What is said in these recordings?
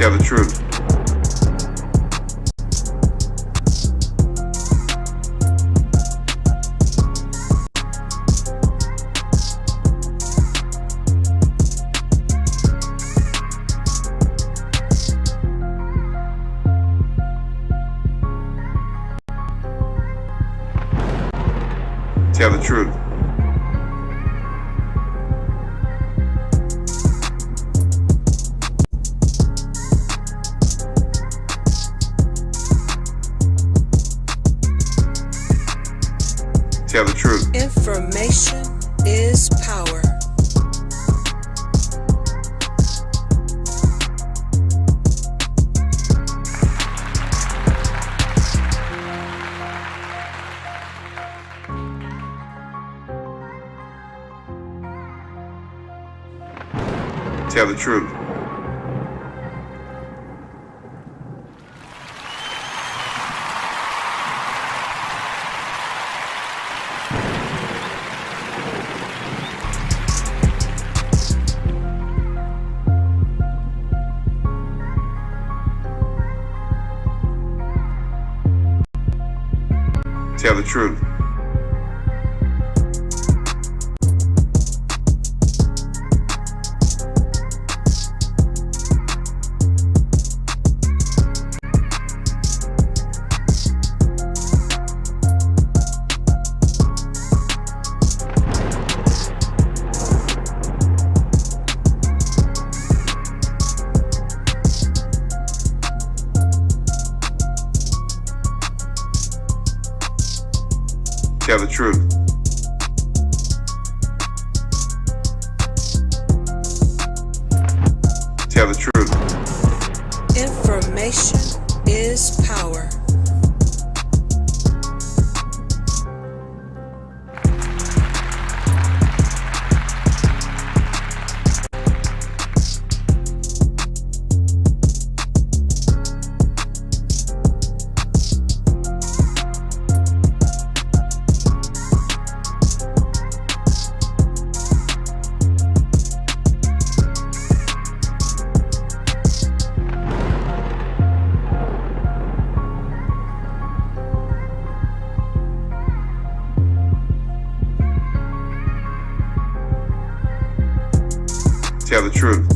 Tell the truth. Tell the truth. Tell the truth. Information is power. Tell the truth. Tell the truth. Tell the truth. Tell the truth. Information is power. Tell the truth.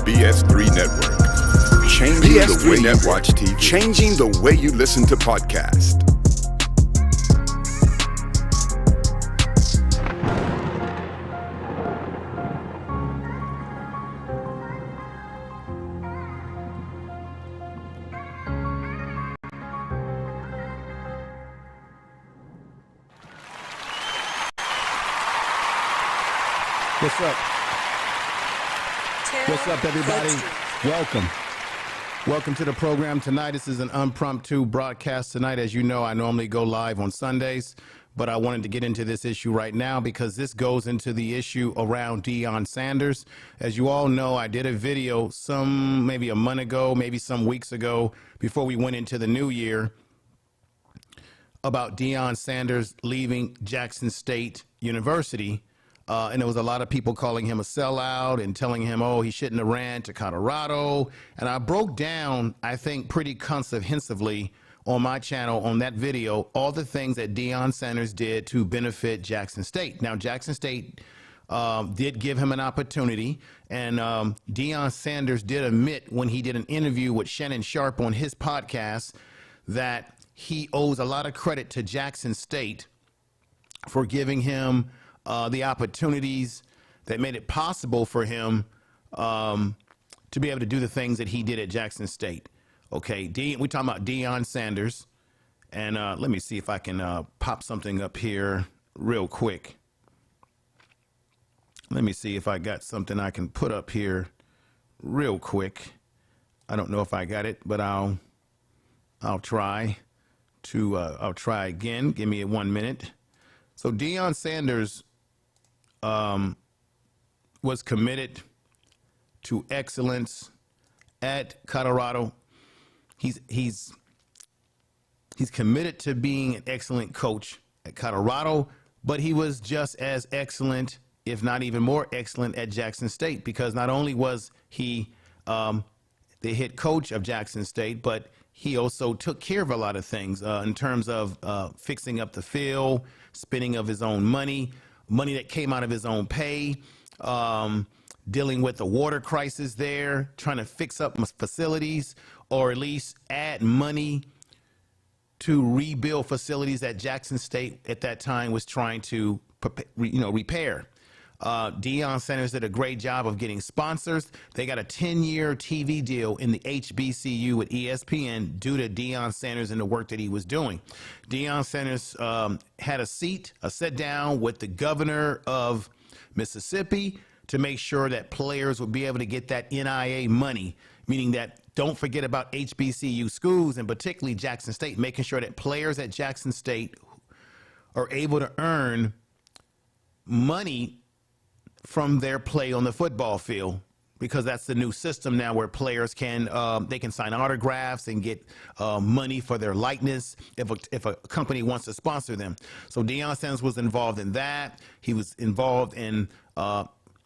BS3 Network. Changing the way you watch TV. Changing the way you listen to podcasts. What's up? What's up, everybody? Welcome to the program tonight. This is an impromptu broadcast tonight. As you know, I normally go live on Sundays, but I wanted to get into this issue right now because this goes into the issue around Deion Sanders. As you all know, I did a video maybe a month ago, maybe some weeks ago, before we went into the new year, about Deion Sanders leaving Jackson State University. And there was a lot of people calling him a sellout and telling him, oh, he shouldn't have ran to Colorado. And I broke down, I think, pretty comprehensively on my channel on that video, all the things that Deion Sanders did to benefit Jackson State. Now, Jackson State did give him an opportunity. And Deion Sanders did admit when he did an interview with Shannon Sharpe on his podcast that he owes a lot of credit to Jackson State for giving him the opportunities that made it possible for him to be able to do the things that he did at Jackson State. Okay, we're talking about Deion Sanders. And let me see if I can pop something up here real quick. Let me see if I got something I can put up here real quick. I don't know if I got it, but I'll try again. Give me 1 minute. So Deion Sanders was committed to excellence at Colorado. He's He's committed to being an excellent coach at Colorado, but he was just as excellent, if not even more excellent, at Jackson State, because not only was he the head coach of Jackson State, but he also took care of a lot of things in terms of fixing up the field, spending of his own money that came out of his own pay, dealing with the water crisis there, trying to fix up facilities, or at least add money to rebuild facilities that Jackson State at that time was trying to, repair. Deion Sanders did a great job of getting sponsors. They got a 10-year TV deal in the HBCU with ESPN due to Deion Sanders and the work that he was doing. Deion Sanders had a sit down with the governor of Mississippi to make sure that players would be able to get that NIA money, meaning that don't forget about HBCU schools, and particularly Jackson State, making sure that players at Jackson State are able to earn money from their play on the football field, because that's the new system now where players can they can sign autographs and get money for their likeness if a company wants to sponsor them. So Deion Sanders was involved in that. He was involved in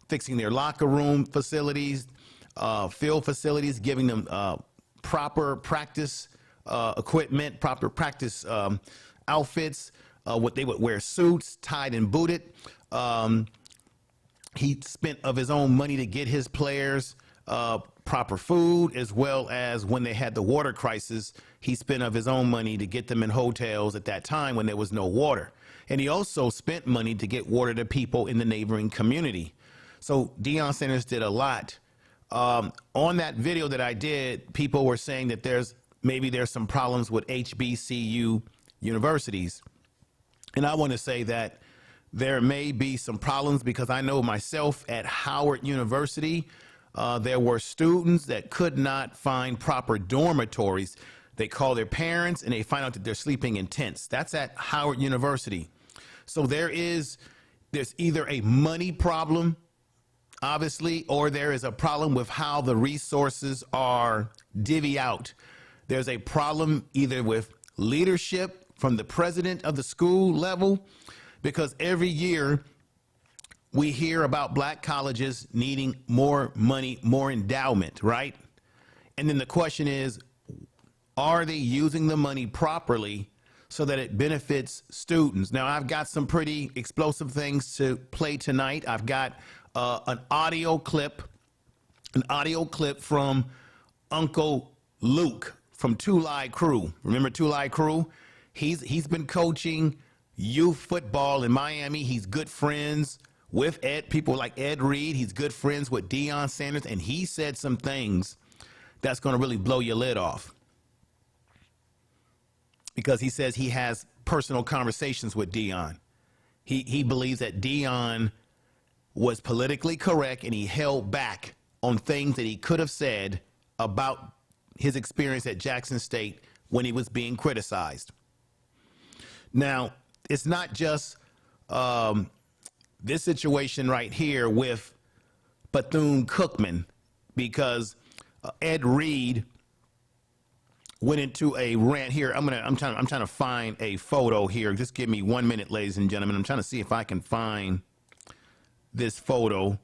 fixing their locker room facilities, field facilities, giving them proper practice equipment, proper practice outfits. What they would wear suits, tied and booted. He spent of his own money to get his players proper food, as well as when they had the water crisis, he spent of his own money to get them in hotels at that time when there was no water. And he also spent money to get water to people in the neighboring community. So Deion Sanders did a lot. On that video that I did, people were saying that there's some problems with HBCU universities. And I want to say that there may be some problems, because I know myself at Howard University, there were students that could not find proper dormitories. They call their parents and they find out that they're sleeping in tents. That's at Howard University. So there's either a money problem, obviously, or there is a problem with how the resources are divvied out. There's a problem either with leadership from the president of the school level, because every year we hear about black colleges needing more money, more endowment, right? And then the question is, are they using the money properly so that it benefits students? Now, I've got some pretty explosive things to play tonight. I've got an audio clip from Uncle Luke from Two-Lie Crew. Remember Two-Lie Crew? He's been coaching youth football in Miami. He's good friends with people like Ed Reed. He's good friends with Deion Sanders, and he said some things that's going to really blow your lid off, because he says he has personal conversations with Deion. He believes that Deion was politically correct, and he held back on things that he could have said about his experience at Jackson State when he was being criticized. Now, it's not just this situation right here with Bethune-Cookman, because Ed Reed went into a rant here. I'm trying to find a photo here. Just give me 1 minute, ladies and gentlemen. I'm trying to see if I can find this photo,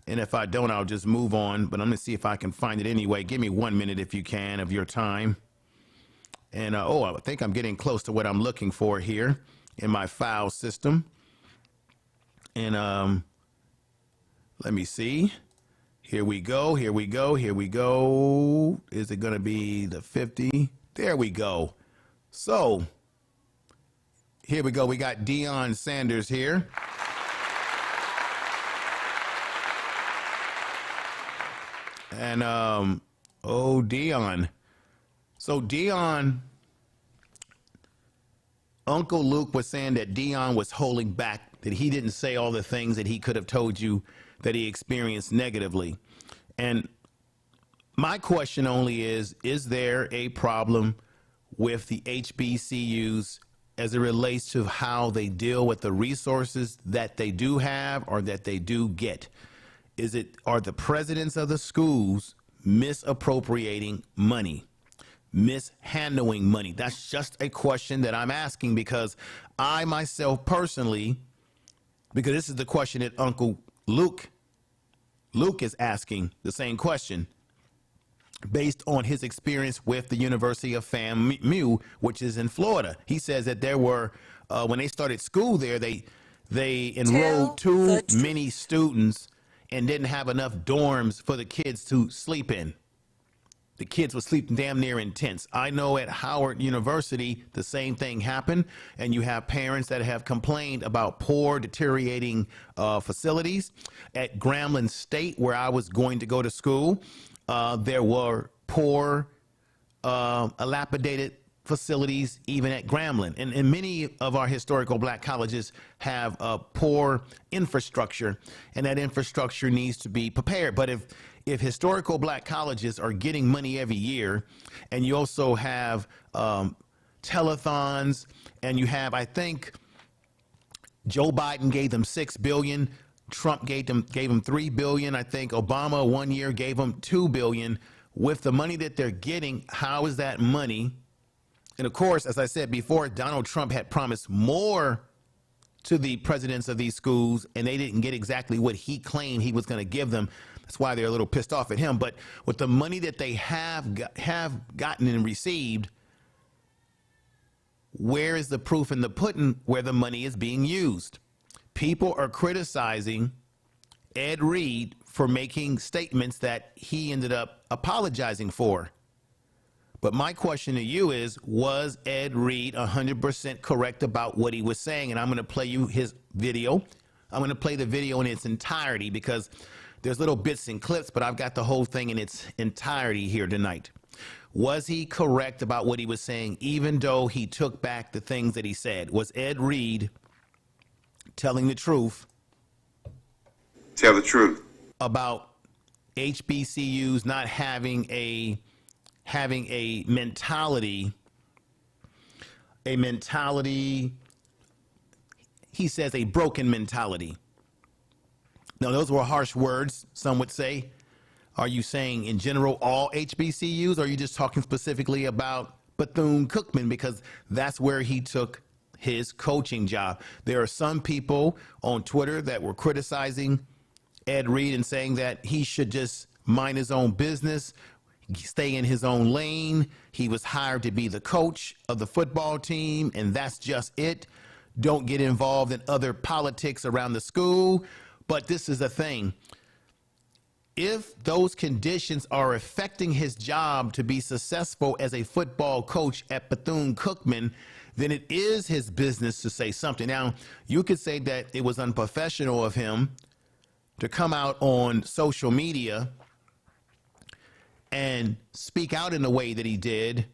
and if I don't, I'll just move on. But I'm gonna see if I can find it anyway. Give me 1 minute if you can of your time. And I think I'm getting close to what I'm looking for here in my file system. And let me see. Here we go. Here we go. Here we go. Is it going to be the 50? There we go. So here we go. We got Deion Sanders here. And Dion. So Dion, Uncle Luke was saying that Dion was holding back, that he didn't say all the things that he could have told you that he experienced negatively. And my question only is there a problem with the HBCUs as it relates to how they deal with the resources that they do have or that they do get? Are the presidents of the schools misappropriating money? mishandling money? That's just a question that I'm asking, because I myself personally, because this is the question that Uncle Luke is asking, the same question, based on his experience with the University of FAMU, which is in Florida. He says that there were, when they started school there, they enrolled too many students and didn't have enough dorms for the kids to sleep in. The kids were sleeping damn near in tents. I know at Howard University, the same thing happened, and you have parents that have complained about poor, deteriorating facilities. At Grambling State, where I was going to go to school, there were poor, dilapidated facilities even at Grambling. And many of our historical black colleges have poor infrastructure, and that infrastructure needs to be prepared. But if historical black colleges are getting money every year, and you also have telethons, and you have, I think, Joe Biden gave them $6 billion, Trump gave them $3 billion. I think Obama one year gave them $2 billion. With the money that they're getting, how is that money? And of course, as I said before, Donald Trump had promised more to the presidents of these schools, and they didn't get exactly what he claimed he was going to give them. That's why they're a little pissed off at him. But with the money that they have gotten and received, where is the proof in the pudding where the money is being used? People are criticizing Ed Reed for making statements that he ended up apologizing for. But my question to you is, was Ed Reed 100% correct about what he was saying? And I'm going to play you his video. I'm going to play the video in its entirety, because there's little bits and clips, but I've got the whole thing in its entirety here tonight. Was he correct about what he was saying, even though he took back the things that he said? Was Ed Reed telling the truth? Tell the truth. About HBCUs not having a mentality, he says a broken mentality. Now, those were harsh words, some would say. Are you saying in general all HBCUs, or are you just talking specifically about Bethune-Cookman, because that's where he took his coaching job? There are some people on Twitter that were criticizing Ed Reed and saying that he should just mind his own business, stay in his own lane. He was hired to be the coach of the football team, and that's just it. Don't get involved in other politics around the school. But this is the thing. If those conditions are affecting his job to be successful as a football coach at Bethune-Cookman, then it is his business to say something. Now, you could say that it was unprofessional of him to come out on social media and speak out in the way that he did,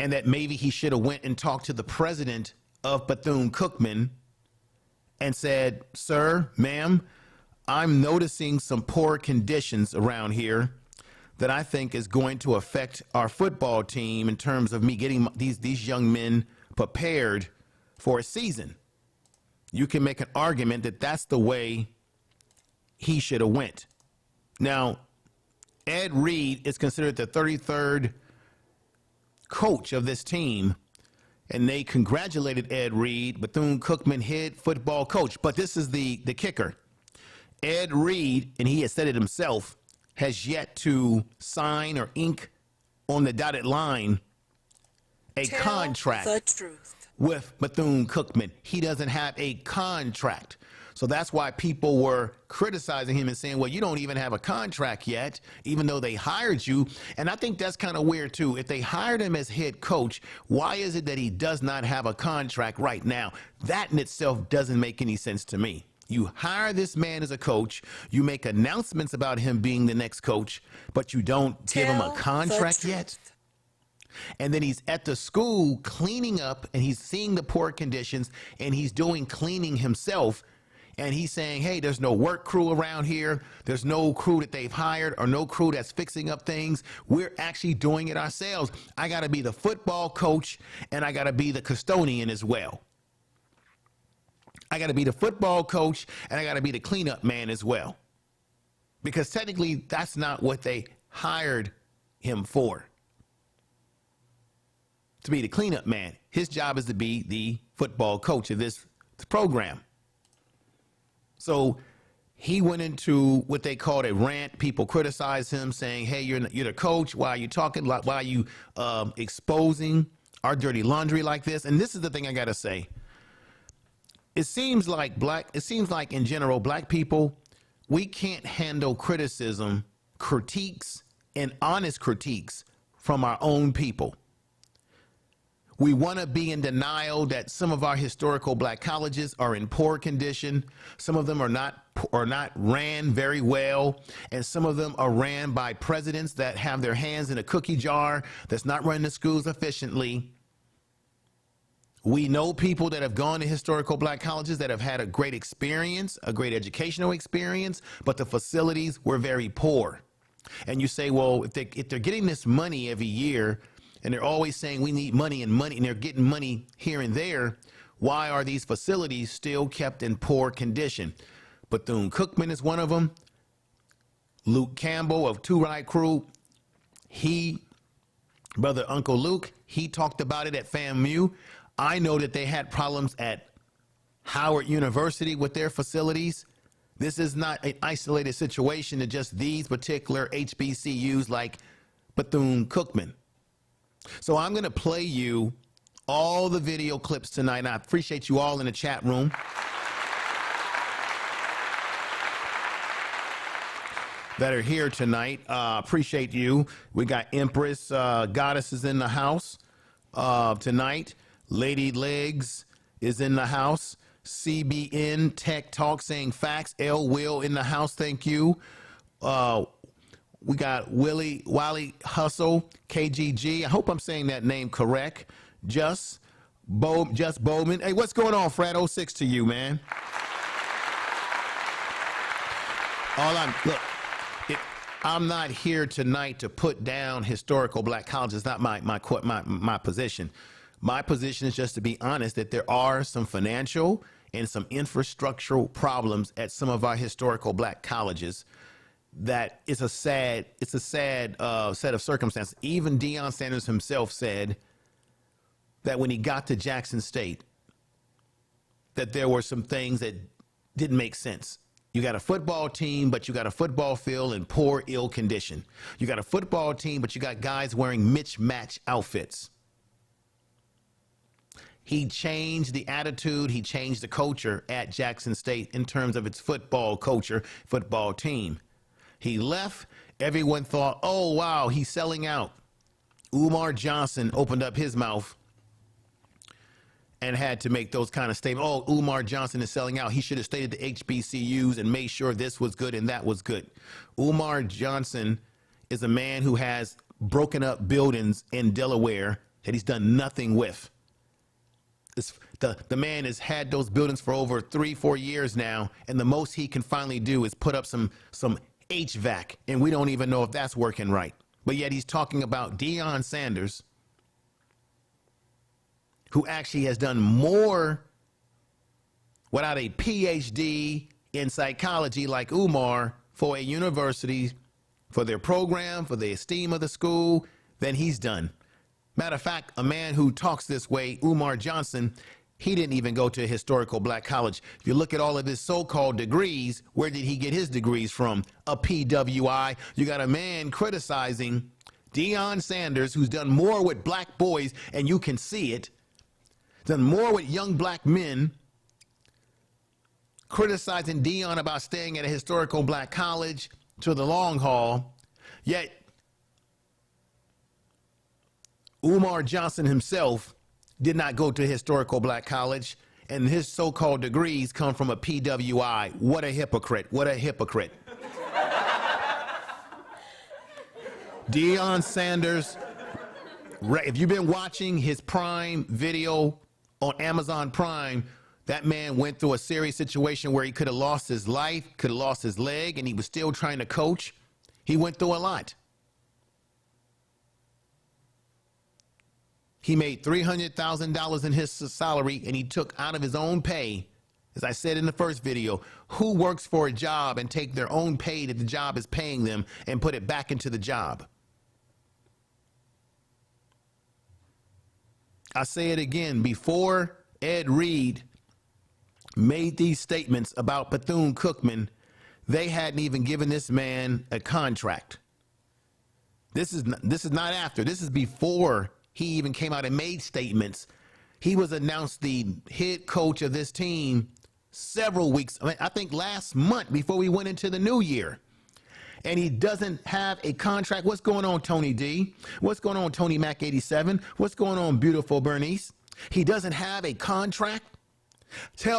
and that maybe he should have went and talked to the president of Bethune-Cookman and said, "Sir, ma'am, I'm noticing some poor conditions around here that I think is going to affect our football team in terms of me getting these young men prepared for a season." You can make an argument that that's the way he should have went. Now, Ed Reed is considered the 33rd coach of this team, and they congratulated Ed Reed, Bethune-Cookman head football coach. But this is the kicker. Ed Reed, and he has said it himself, has yet to sign or ink on the dotted line a contract with Bethune-Cookman. He doesn't have a contract. So that's why people were criticizing him and saying, well, you don't even have a contract yet, even though they hired you. And I think that's kind of weird, too. If they hired him as head coach, why is it that he does not have a contract right now? That in itself doesn't make any sense to me. You hire this man as a coach, you make announcements about him being the next coach, but you don't give him a contract yet. And then he's at the school cleaning up, and he's seeing the poor conditions, and he's doing cleaning himself. And he's saying, hey, there's no work crew around here. There's no crew that they've hired or no crew that's fixing up things. We're actually doing it ourselves. I got to be the football coach, and I got to be the custodian as well. I got to be the football coach, and I got to be the cleanup man as well. Because technically, that's not what they hired him for. to be the cleanup man. His job is to be the football coach of this program. So he went into what they called a rant. People criticized him, saying, hey, you're the coach. Why are you talking? Why are you exposing our dirty laundry like this? And this is the thing I got to say. It seems like in general, black people, we can't handle criticism, critiques, and honest critiques from our own people. We want to be in denial that some of our historical black colleges are in poor condition. Some of them are not ran very well. And some of them are ran by presidents that have their hands in a cookie jar, that's not running the schools efficiently. We know people that have gone to historical black colleges that have had a great experience, a great educational experience, but the facilities were very poor. And you say, well, if they're getting this money every year, and they're always saying we need money, and they're getting money here and there, why are these facilities still kept in poor condition? Bethune-Cookman is one of them. Luke Campbell of Two Ride Crew, Uncle Luke, he talked about it at FAMU. I know that they had problems at Howard University with their facilities. This is not an isolated situation to just these particular HBCUs like Bethune-Cookman. So I'm going to play you all the video clips tonight. And I appreciate you all in the chat room. That are here tonight. Appreciate you. We got Empress Goddess is in the house tonight. Lady Legs is in the house. CBN Tech Talk saying facts. L Will in the house. Thank you. We got Wally Hustle, KGG. I hope I'm saying that name correct. Just Bowman. Hey, what's going on, Fred? 06 to you, man. I'm not here tonight to put down historical black colleges. It's not my position. My position is just to be honest that there are some financial and some infrastructural problems at some of our historical black colleges. That it's a sad set of circumstances. Even Deion Sanders himself said that when he got to Jackson State, that there were some things that didn't make sense. You got a football team, but you got a football field in poor, ill condition. You got a football team, but you got guys wearing mismatched outfits. He changed the attitude, he changed the culture at Jackson State in terms of its football culture, football team. He left. Everyone thought, oh, wow, he's selling out. Umar Johnson opened up his mouth and had to make those kind of statements. Oh, Umar Johnson is selling out. He should have stayed at the HBCUs and made sure this was good and that was good. Umar Johnson is a man who has broken up buildings in Delaware that he's done nothing with. The man has had those buildings for over 3-4 years now, and the most he can finally do is put up some HVAC, and we don't even know if that's working right. But yet he's talking about Deion Sanders, who actually has done more without a PhD in psychology like Umar for a university, for their program, for the esteem of the school, than he's done. Matter of fact, a man who talks this way, Umar Johnson, he didn't even go to a historical black college. If you look at all of his so-called degrees, where did he get his degrees from? A PWI. You got a man criticizing Deion Sanders, who's done more with black boys, and you can see it, done more with young black men, criticizing Dion about staying at a historical black college to the long haul, yet Umar Johnson himself did not go to a historical black college, and his so-called degrees come from a PWI. What a hypocrite. What a hypocrite. Deion Sanders, if you've been watching his Prime video on Amazon Prime, that man went through a serious situation where he could have lost his life, could have lost his leg, and he was still trying to coach. He went through a lot. He made $300,000 in his salary, and he took out of his own pay, as I said in the first video, who works for a job and take their own pay that the job is paying them and put it back into the job? I say it again, before Ed Reed made these statements about Bethune-Cookman, they hadn't even given this man a contract. This is not after. This is before he even came out and made statements. He was announced the head coach of this team several weeks, I think last month before we went into the new year. And he doesn't have a contract. What's going on, Tony D? What's going on, Tony Mac 87? What's going on, beautiful Bernice? He doesn't have a contract.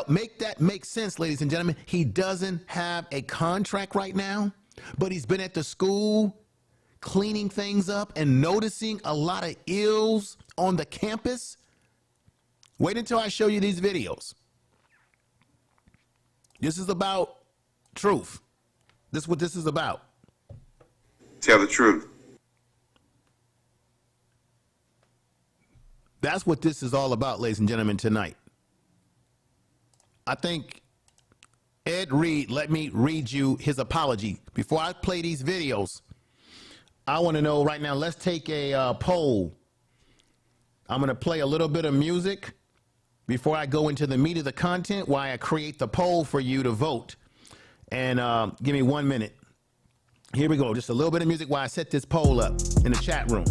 Make that make sense, ladies and gentlemen. He doesn't have a contract right now, but he's been at the school cleaning things up and noticing a lot of ills on the campus. Wait until I show you these videos. This is about truth. This is what this is about. Tell the truth. That's what this is all about, ladies and gentlemen, tonight. I think Ed Reed, let me read you his apology. Before I play these videos, I want to know right now, let's take a poll. I'm going to play a little bit of music before I go into the meat of the content, while I create the poll for you to vote. And give me 1 minute. Here we go. Just a little bit of music while I set this poll up in the chat room.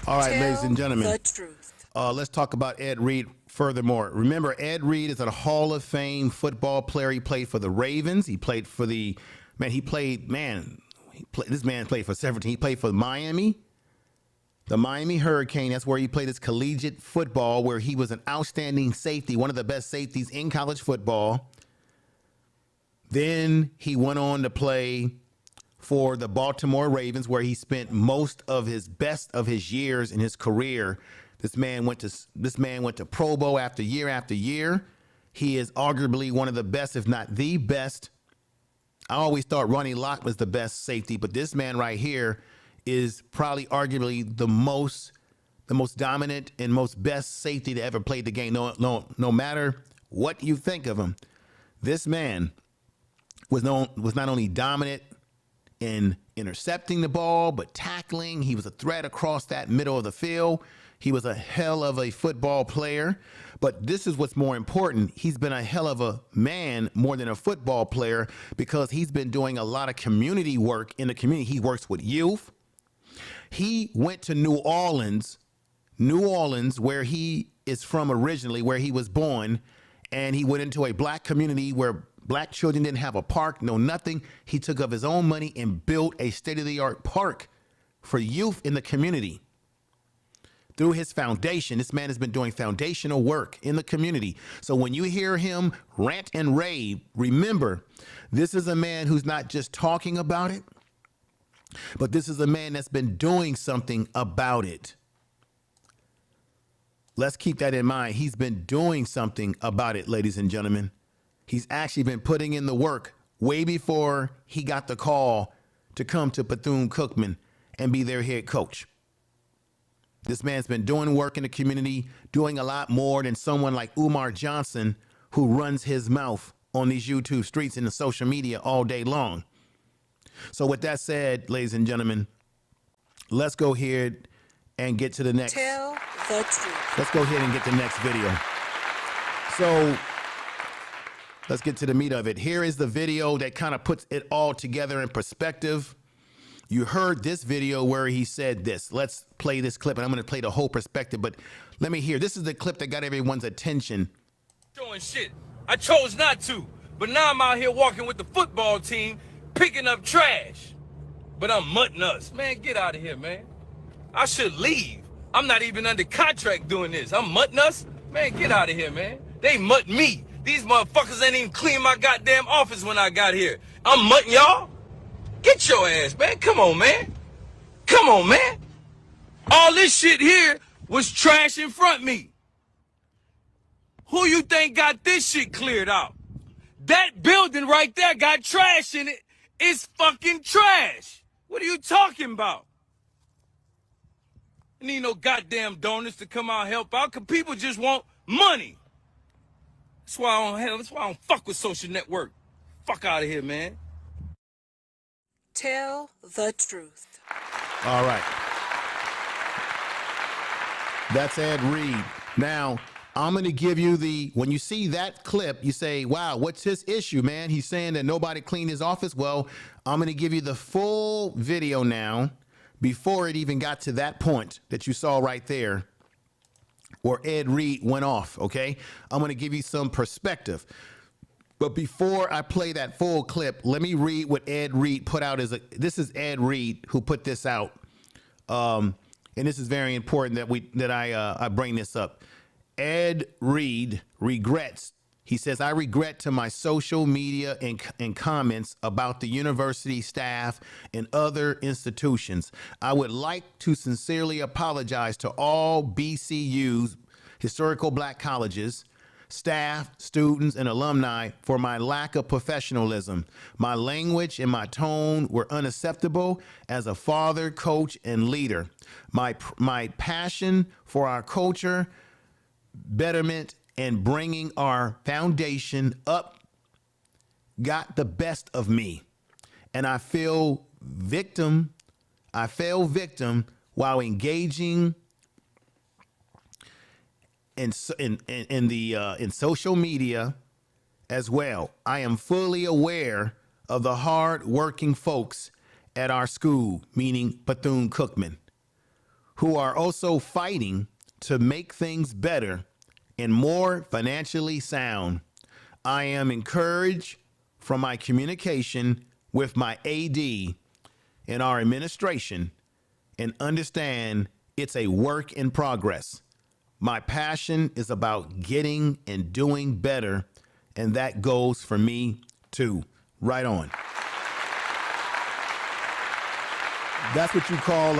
All right, ladies and gentlemen, the truth. Let's talk about Ed Reed furthermore. Remember, Ed Reed is a Hall of Fame football player. He played for the Ravens. He played for the, this man played for several teams. He played for Miami, the Miami Hurricane. That's where he played his collegiate football, where he was an outstanding safety, one of the best safeties in college football. Then he went on to play for the Baltimore Ravens, where he spent most of his best of his years in his career. This man went to Pro Bowl after year. He is arguably one of the best, if not the best. I always thought Ronnie Lott was the best safety, but this man right here is probably arguably the most dominant and most best safety to ever play the game. No matter what you think of him, this man was not only dominant in intercepting the ball, but tackling. He was a threat across that middle of the field. He was a hell of a football player. But this is what's more important. He's been a hell of a man more than a football player, because he's been doing a lot of community work in the community. He works with youth. He went to New Orleans, where he is from originally, where he was born, and he went into a black community where black children didn't have a park, no nothing. He took up his own money and built a state-of-the-art park for youth in the community. Through his foundation, this man has been doing foundational work in the community. So when you hear him rant and rave, remember, this is a man who's not just talking about it, but this is a man that's been doing something about it. Let's keep that in mind. He's been doing something about it, ladies and gentlemen. He's actually been putting in the work way before he got the call to come to Bethune-Cookman and be their head coach. This man's been doing work in the community, doing a lot more than someone like Umar Johnson, who runs his mouth on these YouTube streets and the social media all day long. So with that said, ladies and gentlemen, let's go ahead and get to the next. Tell the truth. Let's go ahead and get the next video. So let's get to the meat of it. Here is the video that kind of puts it all together in perspective. You heard this video where he said this. Let's play this clip, and I'm going to play the whole perspective, but let me hear. This is the clip that got everyone's attention. Doing shit. I chose not to, But now I'm out here walking with the football team, picking up trash. But I'm mutting us. Man, get out of here, man. I should leave. I'm not even under contract doing this. I'm mutting us? Man, get out of here, man. They mutt me. These motherfuckers ain't even clean my goddamn office when I got here. I'm mutting y'all? Get your ass, man. Come on, man. Come on, man. All this shit here was trash in front of me. Who you think got this shit cleared out? That building right there got trash in it. It's fucking trash. What are you talking about? I need no goddamn donors to come out and help out, because people just want money. That's why I don't fuck with social network. Fuck out of here, man. Tell the truth. All right. That's Ed Reed. Now, I'm going to give you when you see that clip, you say, wow, what's his issue, man? He's saying that nobody cleaned his office. Well, I'm going to give you the full video now before it even got to that point that you saw right there where Ed Reed went off, okay? I'm going to give you some perspective. But before I play that full clip, let me read what Ed Reed put out. This is Ed Reed who put this out. And this is very important that I bring this up. Ed Reed regrets. He says, I regret to my social media and comments about the university staff and other institutions. I would like to sincerely apologize to all BCUs, historical black colleges, staff, students, and alumni for my lack of professionalism. My language and my tone were unacceptable as a father, coach, and leader. My passion for our culture, betterment, and bringing our foundation up got the best of me. And I fell victim while engaging in social media as well. I am fully aware of the hard-working folks at our school, meaning Bethune-Cookman, who are also fighting to make things better and more financially sound. I am encouraged from my communication with my AD and our administration and understand it's a work in progress. My passion is about getting and doing better, and that goes for me too. Right on. That's what you call,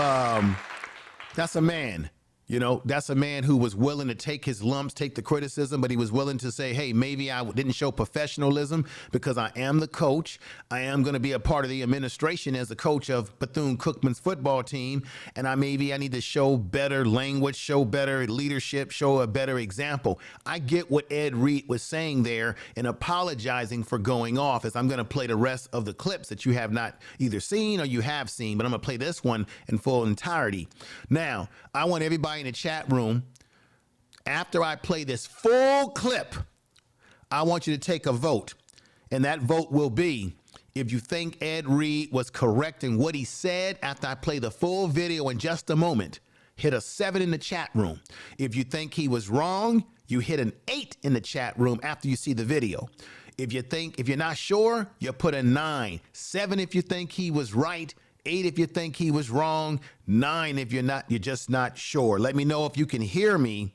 that's a man. You know, that's a man who was willing to take his lumps, take the criticism, but he was willing to say, hey, maybe I didn't show professionalism because I am the coach. I am going to be a part of the administration as the coach of Bethune-Cookman's football team. And I need to show better language, show better leadership, show a better example. I get what Ed Reed was saying there and apologizing for going off, as I'm going to play the rest of the clips that you have not either seen or you have seen, but I'm going to play this one in full entirety. Now, I want everybody in the chat room, after I play this full clip, I want you to take a vote. And that vote will be if you think Ed Reed was correct in what he said after I play the full video in just a moment. Hit a 7 in the chat room. If you think he was wrong, you hit an 8 in the chat room after you see the video. If you're not sure, you put a 9. 7 if you think he was right. 8 if you think he was wrong. 9 if you're just not sure. Let me know if you can hear me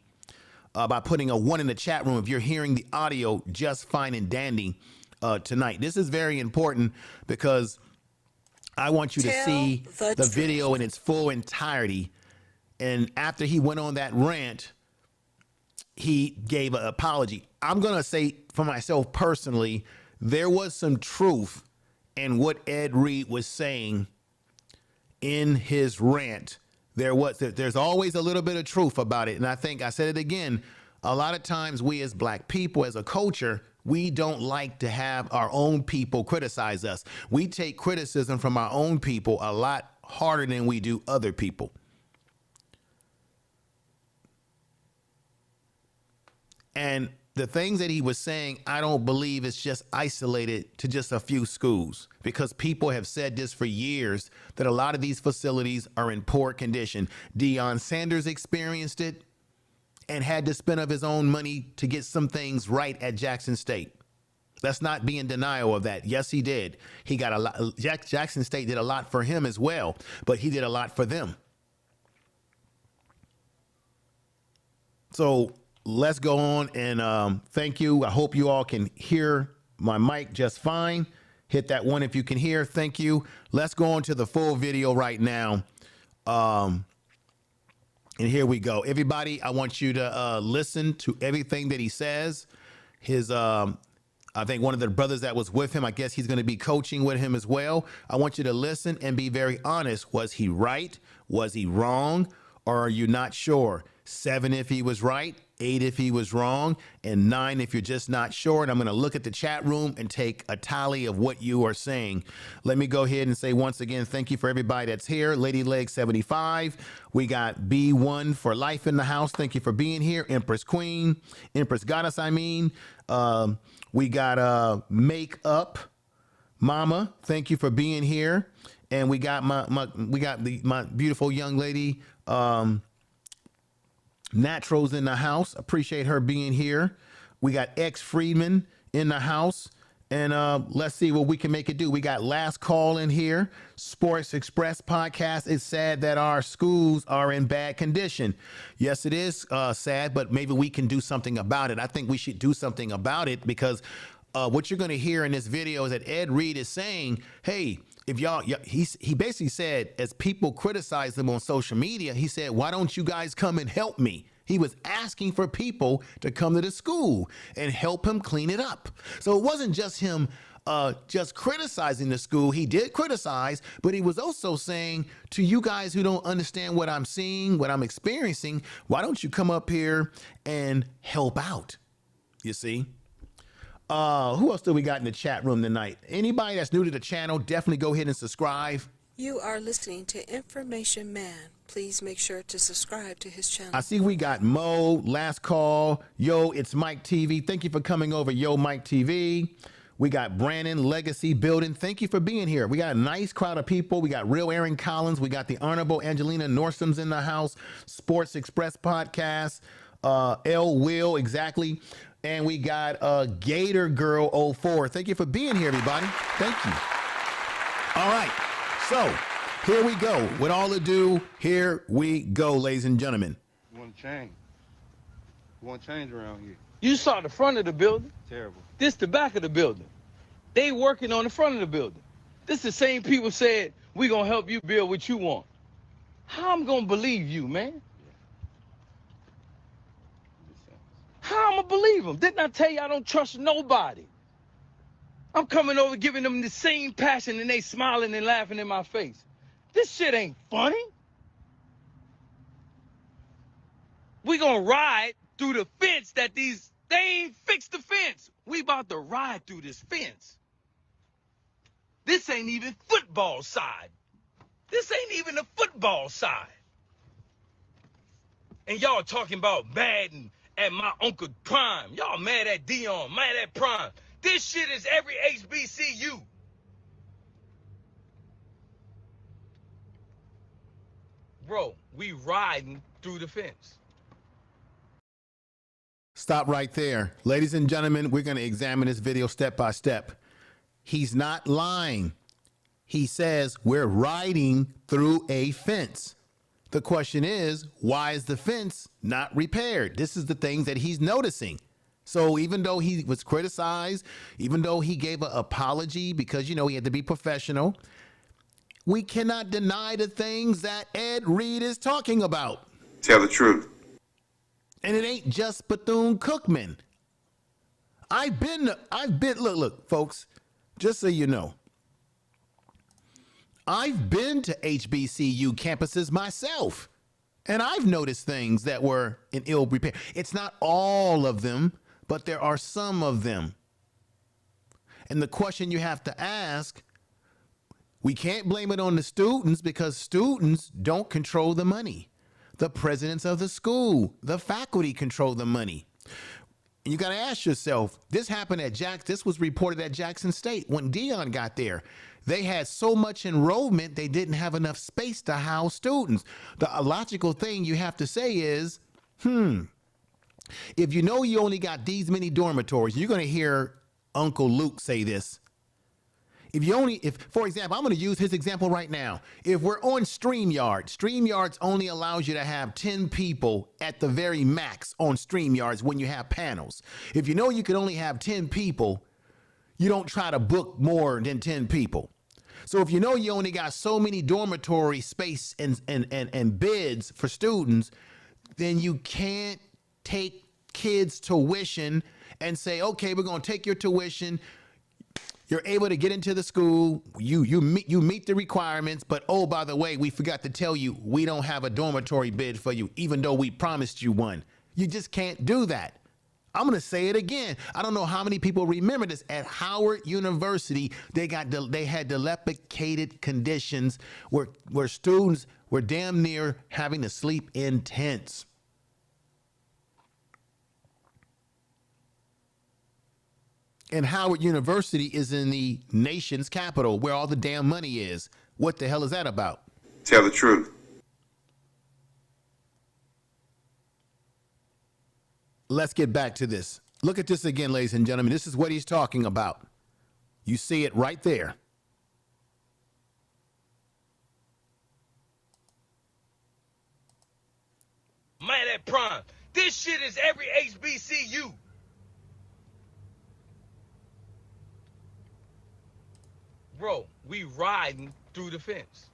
by putting a 1 in the chat room if you're hearing the audio just fine and dandy tonight. This is very important because I want you to see the video in its full entirety. And after he went on that rant, he gave an apology. I'm going to say for myself personally, there was some truth in what Ed Reed was saying in his rant. There's always a little bit of truth about it. And I think I said it again, a lot of times we as black people, as a culture, we don't like to have our own people criticize us. We take criticism from our own people a lot harder than we do other people. And the things that he was saying, I don't believe it's just isolated to just a few schools, because people have said this for years, that a lot of these facilities are in poor condition. Deion Sanders experienced it and had to spend of his own money to get some things right at Jackson State. Let's not be in denial of that. Yes, he did. He got a lot. Jackson State did a lot for him as well, but he did a lot for them. So let's go on and thank you. I hope you all can hear my mic just fine. Hit that one if you can hear. Thank you. Let's go on to the full video right now. And here we go. Everybody, I want you to listen to everything that he says. His, I think one of the brothers that was with him, I guess he's going to be coaching with him as well. I want you to listen and be very honest. Was he right? Was he wrong? Or are you not sure? 7 if he was right, 8 if he was wrong, and 9 if you're just not sure. And I'm going to look at the chat room and take a tally of what you are saying. Let me go ahead and say once again, thank you for everybody that's here. Lady Leg 75. We got B1 for life in the house. Thank you for being here. Empress Queen, Empress Goddess, I mean. We got Make Up Mama. Thank you for being here. And we got my beautiful young lady, Naturals in the house. Appreciate her being here. We got X Freeman in the house. And let's see what we can make it do. We got Last Call in here. Sports Express podcast. It's sad that our schools are in bad condition. Yes, it is sad, but maybe we can do something about it. I think we should do something about it because what you're going to hear in this video is that Ed Reed is saying, hey, if y'all, he basically said, as people criticize him on social media, he said, why don't you guys come and help me? He was asking for people to come to the school and help him clean it up. So it wasn't just him just criticizing the school. He did criticize, but he was also saying to you guys who don't understand what I'm seeing, what I'm experiencing, why don't you come up here and help out? You see? Who else do we got in the chat room tonight? Anybody that's new to the channel, definitely go ahead and subscribe. You are listening to Information Man. Please make sure to subscribe to his channel. I see we got Mo, Last Call, Yo, it's Mike TV. Thank you for coming over, Yo, Mike TV. We got Brandon, Legacy Building. Thank you for being here. We got a nice crowd of people. We got Real Aaron Collins. We got the Honorable Angelina Norsum's in the house. Sports Express Podcast. L Will, exactly. And we got Gator Girl 04. Thank you for being here, everybody. Thank you. All right. So here we go. With all ado, here we go, ladies and gentlemen. You want to change? You want change around here? You saw the front of the building. Terrible. This the back of the building. They working on the front of the building. This the same people said, we gonna help you build what you want. How I'm gonna believe you, man? How I'm gonna believe them? Didn't I tell you I don't trust nobody? I'm coming over giving them the same passion and they smiling and laughing in my face. This shit ain't funny. We gonna ride through the fence that they ain't fixed the fence. We about to ride through this fence. This ain't even football side. This ain't even the football side. And y'all talking about Madden at my Uncle Prime. Y'all mad at Dion, mad at Prime. This shit is every HBCU. Bro, we riding through the fence. Stop right there. Ladies and gentlemen, we're going to examine this video step by step. He's not lying. He says we're riding through a fence. The question is, why is the fence not repaired? This is the things that he's noticing. So even though he was criticized, even though he gave an apology because, you know, he had to be professional, we cannot deny the things that Ed Reed is talking about. Tell the truth. And it ain't just Bethune-Cookman. Look, folks, just so you know, I've been to HBCU campuses myself, and I've noticed things that were in ill repair. It's not all of them, but there are some of them. And the question you have to ask, we can't blame it on the students because students don't control the money. The presidents of the school, the faculty control the money. And you got to ask yourself, this happened at this was reported at Jackson State when Dion got there. They had so much enrollment, they didn't have enough space to house students. The logical thing you have to say is, if you know you only got these many dormitories, you're going to hear Uncle Luke say this. For example, I'm going to use his example right now. If we're on StreamYards only allows you to have 10 people at the very max on StreamYards when you have panels. If you know you can only have 10 people, you don't try to book more than 10 people. So if you know you only got so many dormitory space and bids for students, then you can't take kids' tuition and say, okay, we're going to take your tuition. You're able to get into the school. You meet the requirements, but oh, by the way, we forgot to tell you we don't have a dormitory bid for you, even though we promised you one. You just can't do that. I'm going to say it again. I don't know how many people remember this. At Howard University, they had dilapidated conditions where students were damn near having to sleep in tents. And Howard University is in the nation's capital, where all the damn money is. What the hell is that about? Tell the truth. Let's get back to this. Look at this again, ladies and gentlemen. This is what he's talking about. You see it right there. Man, at Prime, this shit is every HBCU. Bro, we riding through the fence.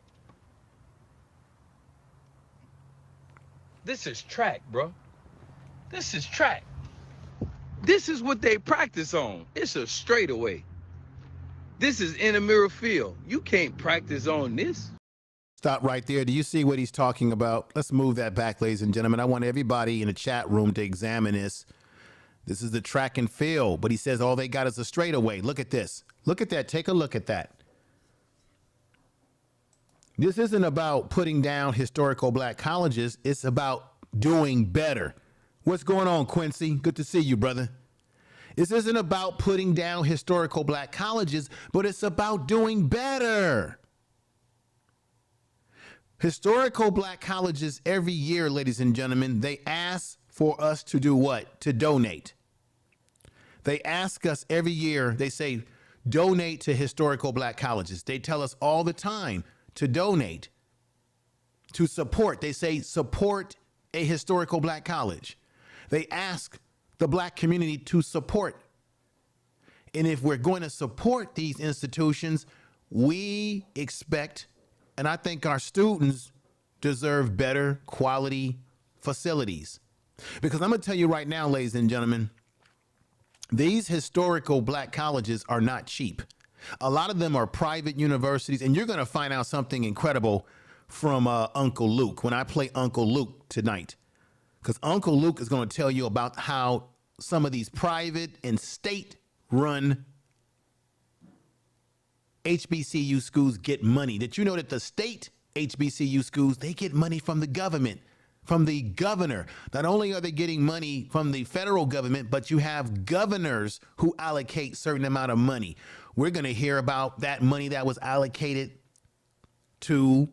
This is track, bro. This is track. This is what they practice on. It's a straightaway. This is in a mirror field. You can't practice on this. Stop right there. Do you see what he's talking about? Let's move that back, ladies and gentlemen. I want everybody in the chat room to examine this. This is the track and field, but he says all they got is a straightaway. Look at this. Look at that. Take a look at that. This isn't about putting down historical black colleges. It's about doing better. What's going on, Quincy? Good to see you, brother. This isn't about putting down historical black colleges, but it's about doing better. Historical black colleges every year, ladies and gentlemen, they ask for us to do what? To donate. They ask us every year, they say, donate to historical black colleges. They tell us all the time to donate, to support. They say, support a historical black college. They ask the black community to support. And if we're going to support these institutions, we expect, and I think our students deserve better quality facilities. Because I'm going to tell you right now, ladies and gentlemen, these historical black colleges are not cheap. A lot of them are private universities, and you're going to find out something incredible from Uncle Luke when I play Uncle Luke tonight. Because Uncle Luke is going to tell you about how some of these private and state-run HBCU schools get money. Did you know that the state HBCU schools, they get money from the government, from the governor? Not only are they getting money from the federal government, but you have governors who allocate certain amount of money. We're going to hear about that money that was allocated to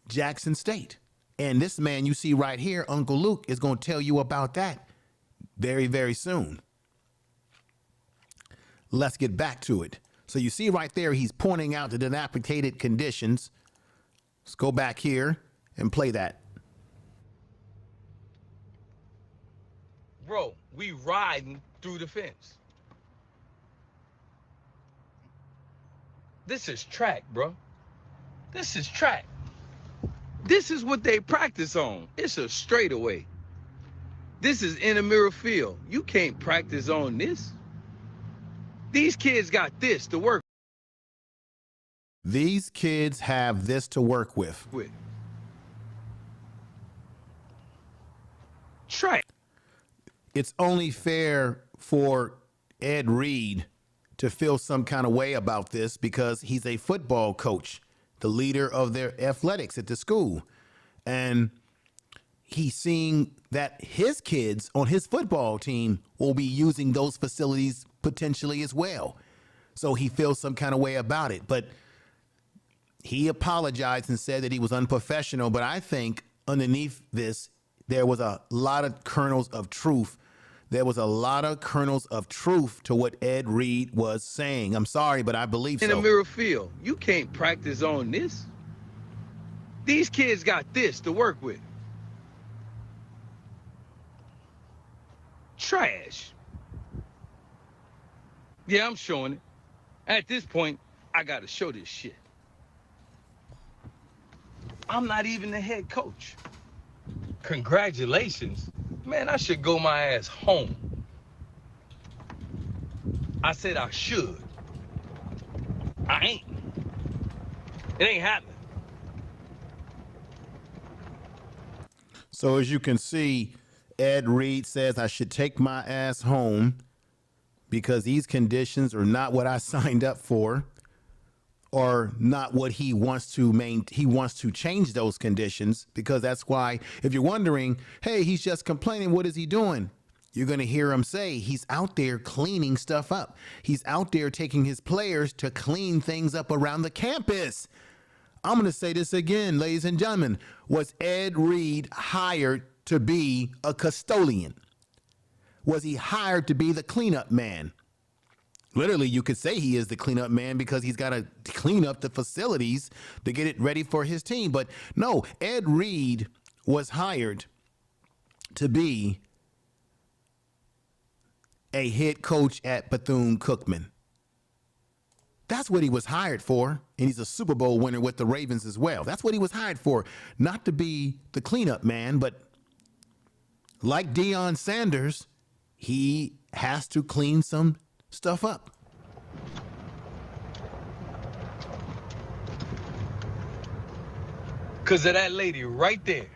Jackson State. And this man you see right here, Uncle Luke, is going to tell you about that very, very soon. Let's get back to it. So you see right there, he's pointing out the dilapidated conditions. Let's go back here and play that. Bro, we riding through the fence. This is track, bro. This is track. This is what they practice on. It's a straightaway. This is in a mirror field. You can't practice on this. These kids got this to work These kids have this to work with. Track. It's only fair for Ed Reed to feel some kind of way about this because he's a football coach, the leader of their athletics at the school. And he's seeing that his kids on his football team will be using those facilities potentially as well. So he feels some kind of way about it. But he apologized and said that he was unprofessional. But I think underneath this, there was a lot of kernels of truth there was a lot of kernels of truth to what Ed Reed was saying. I'm sorry, but I believe In the so. mirror field, you can't practice on this. These kids got this to work with. Trash. Yeah, I'm showing it. At this point, I gotta show this shit. I'm not even the head coach. Congratulations. Man, I should go my ass home. I said I should. I ain't. It ain't happening. So as you can see, Ed Reed says I should take my ass home because these conditions are not what I signed up for, or not what he wants to he wants to change those conditions, because that's why, if you're wondering, hey, he's just complaining, what is he doing? You're going to hear him say he's out there cleaning stuff up. He's out there taking his players to clean things up around the campus. I'm going to say this again, ladies and gentlemen. Was Ed Reed hired to be a custodian? Was he hired to be the cleanup man? Literally, you could say he is the cleanup man because he's got to clean up the facilities to get it ready for his team. But no, Ed Reed was hired to be a head coach at Bethune-Cookman. That's what he was hired for. And he's a Super Bowl winner with the Ravens as well. That's what he was hired for. Not to be the cleanup man, but like Deion Sanders, he has to clean some stuff up. Cause of that lady right there.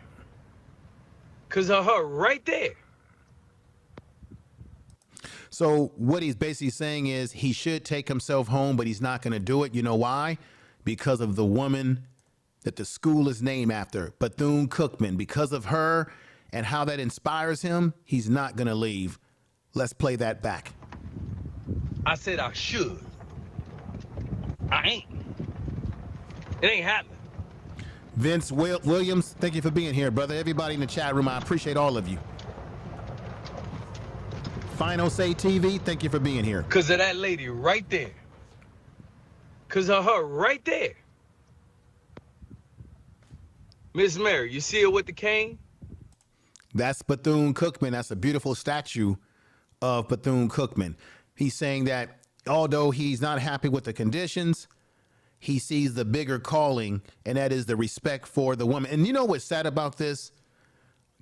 Cause of her right there. So what he's basically saying is he should take himself home, but he's not going to do it. You know why? Because of the woman that the school is named after, Bethune-Cookman. Because of her and how that inspires him, he's not going to leave. Let's play that back. I said I should. I ain't. It ain't happening. Vince Williams, thank you for being here, brother. Everybody in the chat room, I appreciate all of you. Final Say TV, thank you for being here. Cause of that lady right there. Cause of her right there. Miss Mary, you see her with the cane? That's Bethune-Cookman. That's a beautiful statue of Bethune-Cookman. He's saying that although he's not happy with the conditions, he sees the bigger calling, and that is the respect for the woman. And you know what's sad about this?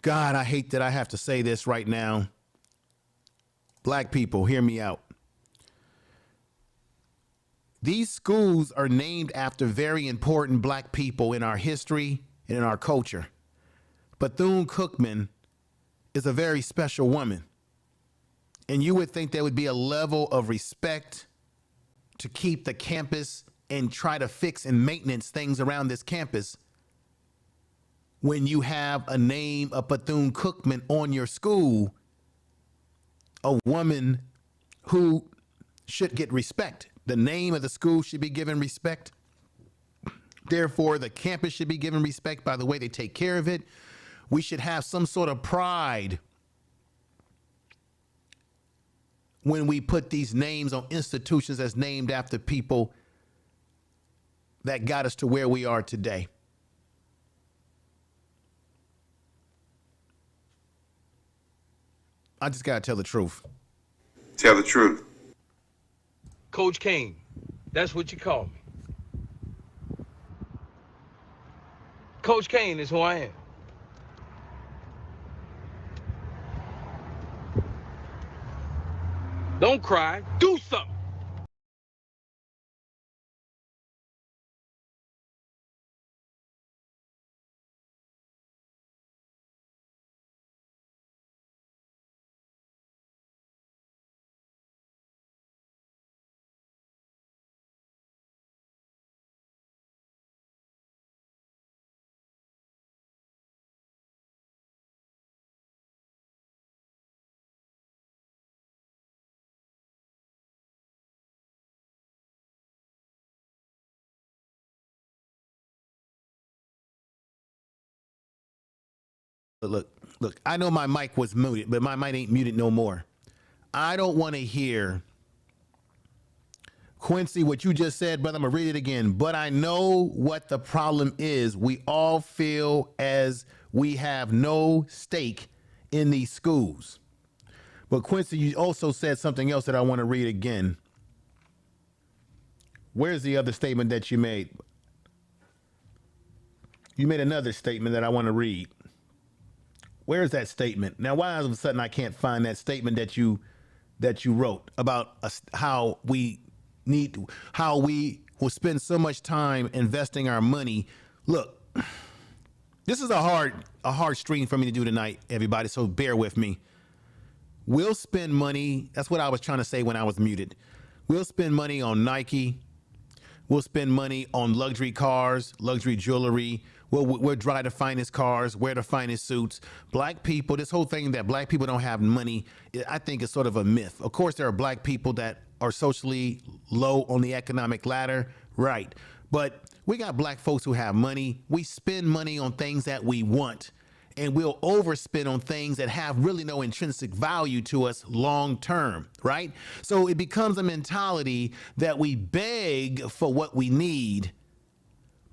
God, I hate that I have to say this right now. Black people, hear me out. These schools are named after very important black people in our history and in our culture. Bethune-Cookman is a very special woman. And you would think there would be a level of respect to keep the campus and try to fix and maintenance things around this campus when you have a name of Bethune-Cookman on your school, a woman who should get respect. The name of the school should be given respect. Therefore, the campus should be given respect by the way they take care of it. We should have some sort of pride when we put these names on institutions that's named after people that got us to where we are today. I just gotta tell the truth. Tell the truth. Coach Kane, that's what you call me. Coach Kane is who I am. Don't cry, do something. But look, Look, I know my mic was muted, but my mic ain't muted no more. I don't want to hear, Quincy, what you just said, brother. I'm going to read it again. But I know what the problem is. We all feel as we have no stake in these schools. But Quincy, you also said something else that I want to read again. Where's the other statement that you made? You made another statement that I want to read. Where's that statement? Now, why all of a sudden I can't find that statement that you wrote about how we will spend so much time investing our money? Look, this is a hard stream for me to do tonight, everybody, so bear with me. We'll spend money. That's what I was trying to say when I was muted. We'll spend money on Nike. We'll spend money on luxury cars, luxury jewelry. We'll drive the finest cars, wear the finest suits. Black people, this whole thing that black people don't have money, I think is sort of a myth. Of course, there are black people that are socially low on the economic ladder, right? But we got black folks who have money. We spend money on things that we want, and we'll overspend on things that have really no intrinsic value to us long term, right? So it becomes a mentality that we beg for what we need,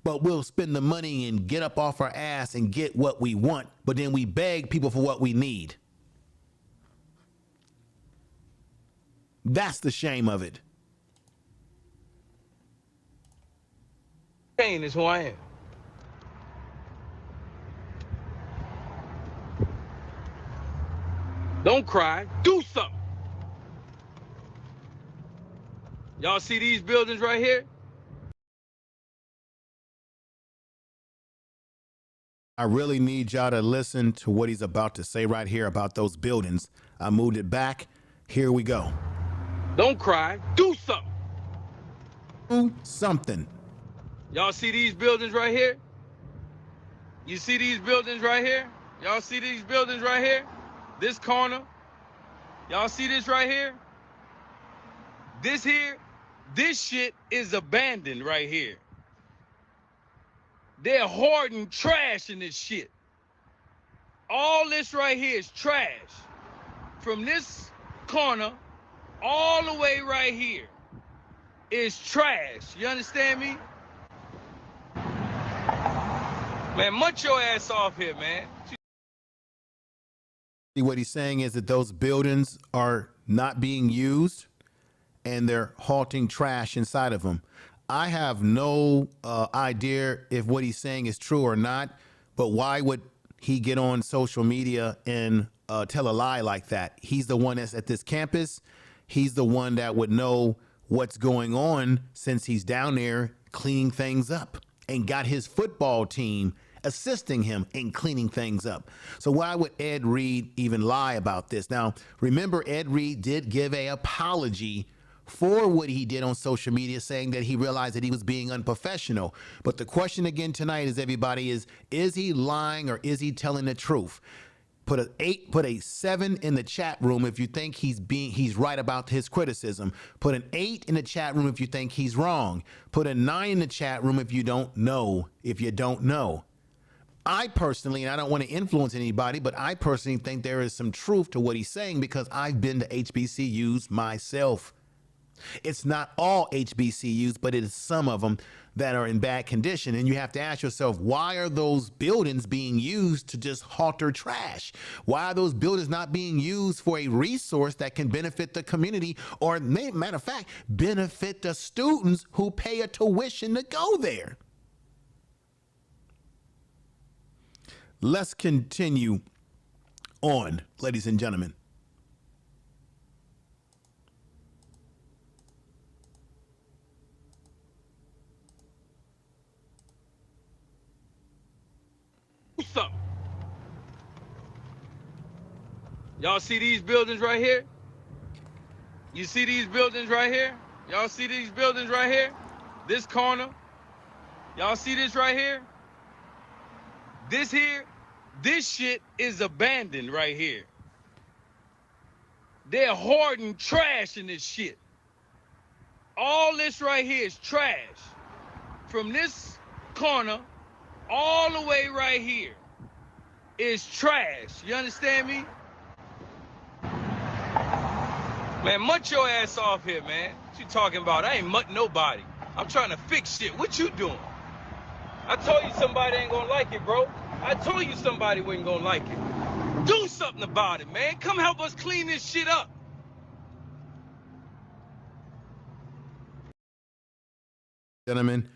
but we'll spend the money and get up off our ass and get what we want, but then we beg people for what we need. That's the shame of it. Pain is who I am. Don't cry, do something. Y'all see these buildings right here? I really need y'all to listen to what he's about to say right here about those buildings. I moved it back. Here we go. Don't cry, do something. Do something. Y'all see these buildings right here? You see these buildings right here? Y'all see these buildings right here? This corner. Y'all see this right here? This here, this shit is abandoned right here. They're hoarding trash in this shit. All this right here is trash. From this corner all the way right here is trash. You understand me? Man, munch your ass off here, man. What he's saying is that those buildings are not being used and they're halting trash inside of them. I have no idea if what he's saying is true or not, but why would he get on social media and tell a lie like that? He's the one that's at this campus. He's the one that would know what's going on since he's down there cleaning things up and got his football team assisting him in cleaning things up. So why would Ed Reed even lie about this? Now, remember, Ed Reed did give an apology for what he did on social media, saying that he realized that he was being unprofessional. But the question again tonight is, everybody, is he lying or is he telling the truth? Put a 7 in the chat room if you think he's right about his criticism. Put an 8 in the chat room if you think he's wrong. Put a 9 in the chat room if you don't know. I personally, and I don't want to influence anybody, but I personally think there is some truth to what he's saying because I've been to HBCUs myself. It's not all HBCUs, but it is some of them that are in bad condition. And you have to ask yourself, why are those buildings being used to just halter trash? Why are those buildings not being used for a resource that can benefit the community or, matter of fact, benefit the students who pay a tuition to go there? Let's continue on, ladies and gentlemen. Something. Y'all see these buildings right here? You see these buildings right here? Y'all see these buildings right here? This corner. Y'all see this right here? This here, this shit is abandoned right here. They're hoarding trash in this shit. All this right here is trash. From this corner all the way right here is trash. You understand me? Man, mutt your ass off here, man. What you talking about? I ain't mutting nobody. I'm trying to fix shit. What you doing? I told you somebody ain't gonna like it, bro. I told you somebody wasn't gonna like it. Do something about it, man. Come help us clean this shit up. Gentlemen,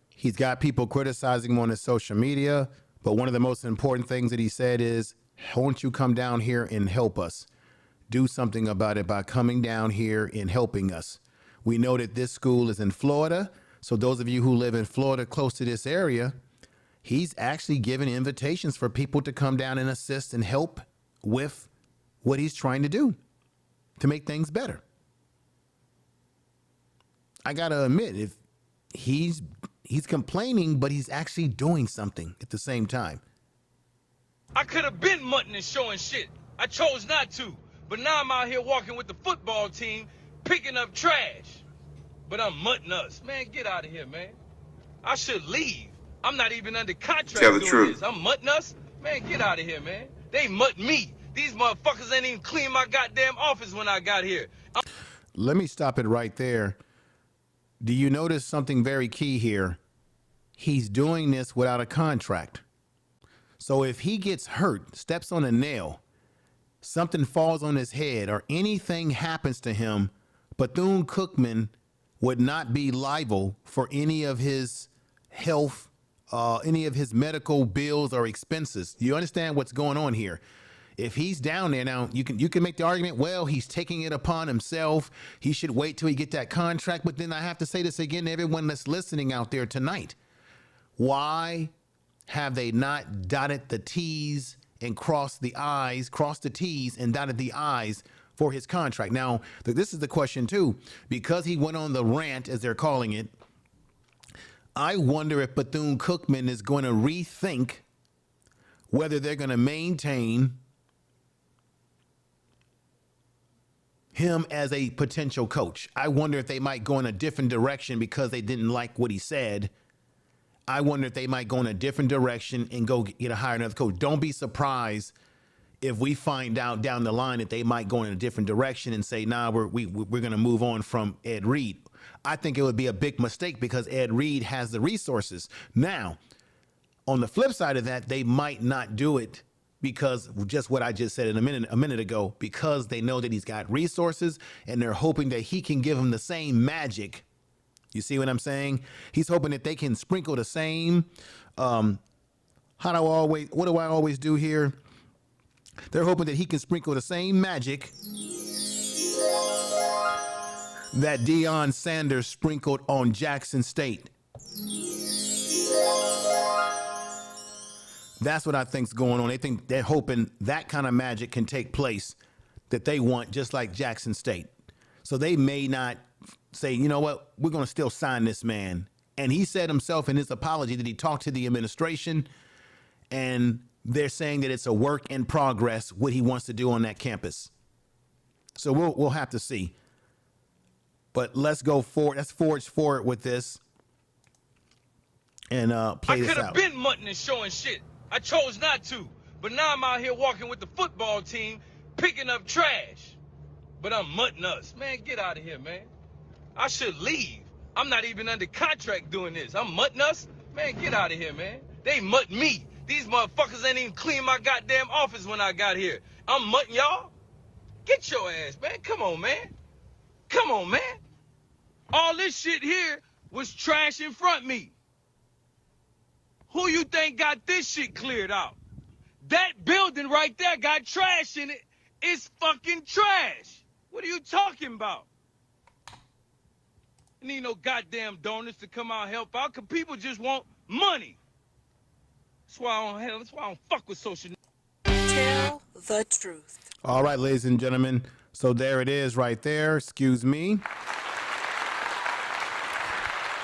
he's got people criticizing him on his social media, but one of the most important things that he said is, won't you come down here and help us? Do something about it by coming down here and helping us. We know that this school is in Florida, so those of you who live in Florida close to this area, he's actually given invitations for people to come down and assist and help with what he's trying to do to make things better. I gotta admit, if he's complaining, but he's actually doing something at the same time. I could have been mutting and showing shit. I chose not to. But now I'm out here walking with the football team, picking up trash. But I'm mutting us. Man, get out of here, man. I should leave. I'm not even under contract Tell the doing truth. this. I'm mutting us. Man, get out of here, man. They mutting me. These motherfuckers ain't even clean my goddamn office when I got here. Let me stop it right there. Do you notice something very key here? He's doing this without a contract. So if he gets hurt, steps on a nail, something falls on his head, or anything happens to him, Bethune-Cookman would not be liable for any of his health, any of his medical bills or expenses. You understand what's going on here? If he's down there now, you can make the argument, well, he's taking it upon himself. He should wait till he get that contract. But then I have to say this again to everyone that's listening out there tonight. Why have they not dotted the T's and crossed the T's and dotted the I's for his contract? Now, this is the question too, because he went on the rant, as they're calling it. I wonder if Bethune-Cookman is going to rethink whether they're going to maintain him as a potential coach. I wonder if they might go in a different direction because they didn't like what he said. I wonder if they might go in a different direction and go hire another coach. Don't be surprised if we find out down the line that they might go in a different direction and say, nah, we're going to move on from Ed Reed. I think it would be a big mistake because Ed Reed has the resources. Now, on the flip side of that, they might not do it because just what I just said a minute ago, because they know that he's got resources and they're hoping that he can give them the same magic. You see what I'm saying? He's hoping that they can sprinkle the same. What do I always do here? They're hoping that he can sprinkle the same magic that Deion Sanders sprinkled on Jackson State. That's what I think's going on. They're hoping that kind of magic can take place that they want, just like Jackson State. So they may not say, you know what, we're going to still sign this man. And he said himself in his apology that he talked to the administration, and they're saying that it's a work in progress what he wants to do on that campus. So we'll have to see. But let's go forward. Let's forge forward with this and play this out. I could have been mutting and showing shit. I chose not to. But now I'm out here walking with the football team, picking up trash. But I'm mutting us. Man, get out of here, man. I should leave. I'm not even under contract doing this. I'm mutting us. Man, get out of here, man. They mutt me. These motherfuckers ain't even clean my goddamn office when I got here. I'm mutting y'all. Get your ass, man. Come on, man. Come on, man. All this shit here was trash in front of me. Who you think got this shit cleared out? That building right there got trash in it. It's fucking trash. What are you talking about? I need no goddamn donors to come out and help out, because people just want money. That's why I don't fuck with social. Tell the truth. All right, ladies and gentlemen. So there it is right there. Excuse me.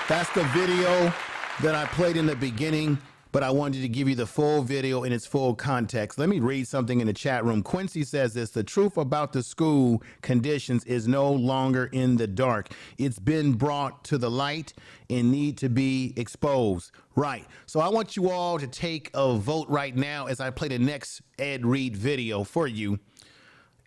That's the video that I played in the beginning. but I wanted to give you the full video in its full context. Let me read something in the chat room. Quincy says this: the truth about the school conditions is no longer in the dark. It's been brought to the light and need to be exposed. Right. So I want you all to take a vote right now as I play the next Ed Reed video for you.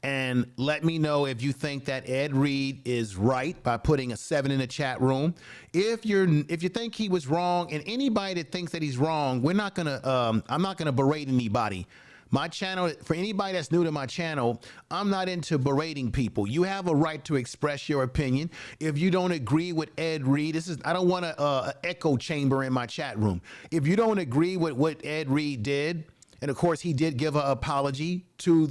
And let me know if you think that Ed Reed is right by putting a 7 in the chat room. If you think he was wrong, and anybody that thinks that he's wrong, I'm not gonna berate anybody. My channel, for anybody that's new to my channel, I'm not into berating people. You have a right to express your opinion. If you don't agree with Ed Reed, I don't want an echo chamber in my chat room. If you don't agree with what Ed Reed did, and of course, he did give an apology to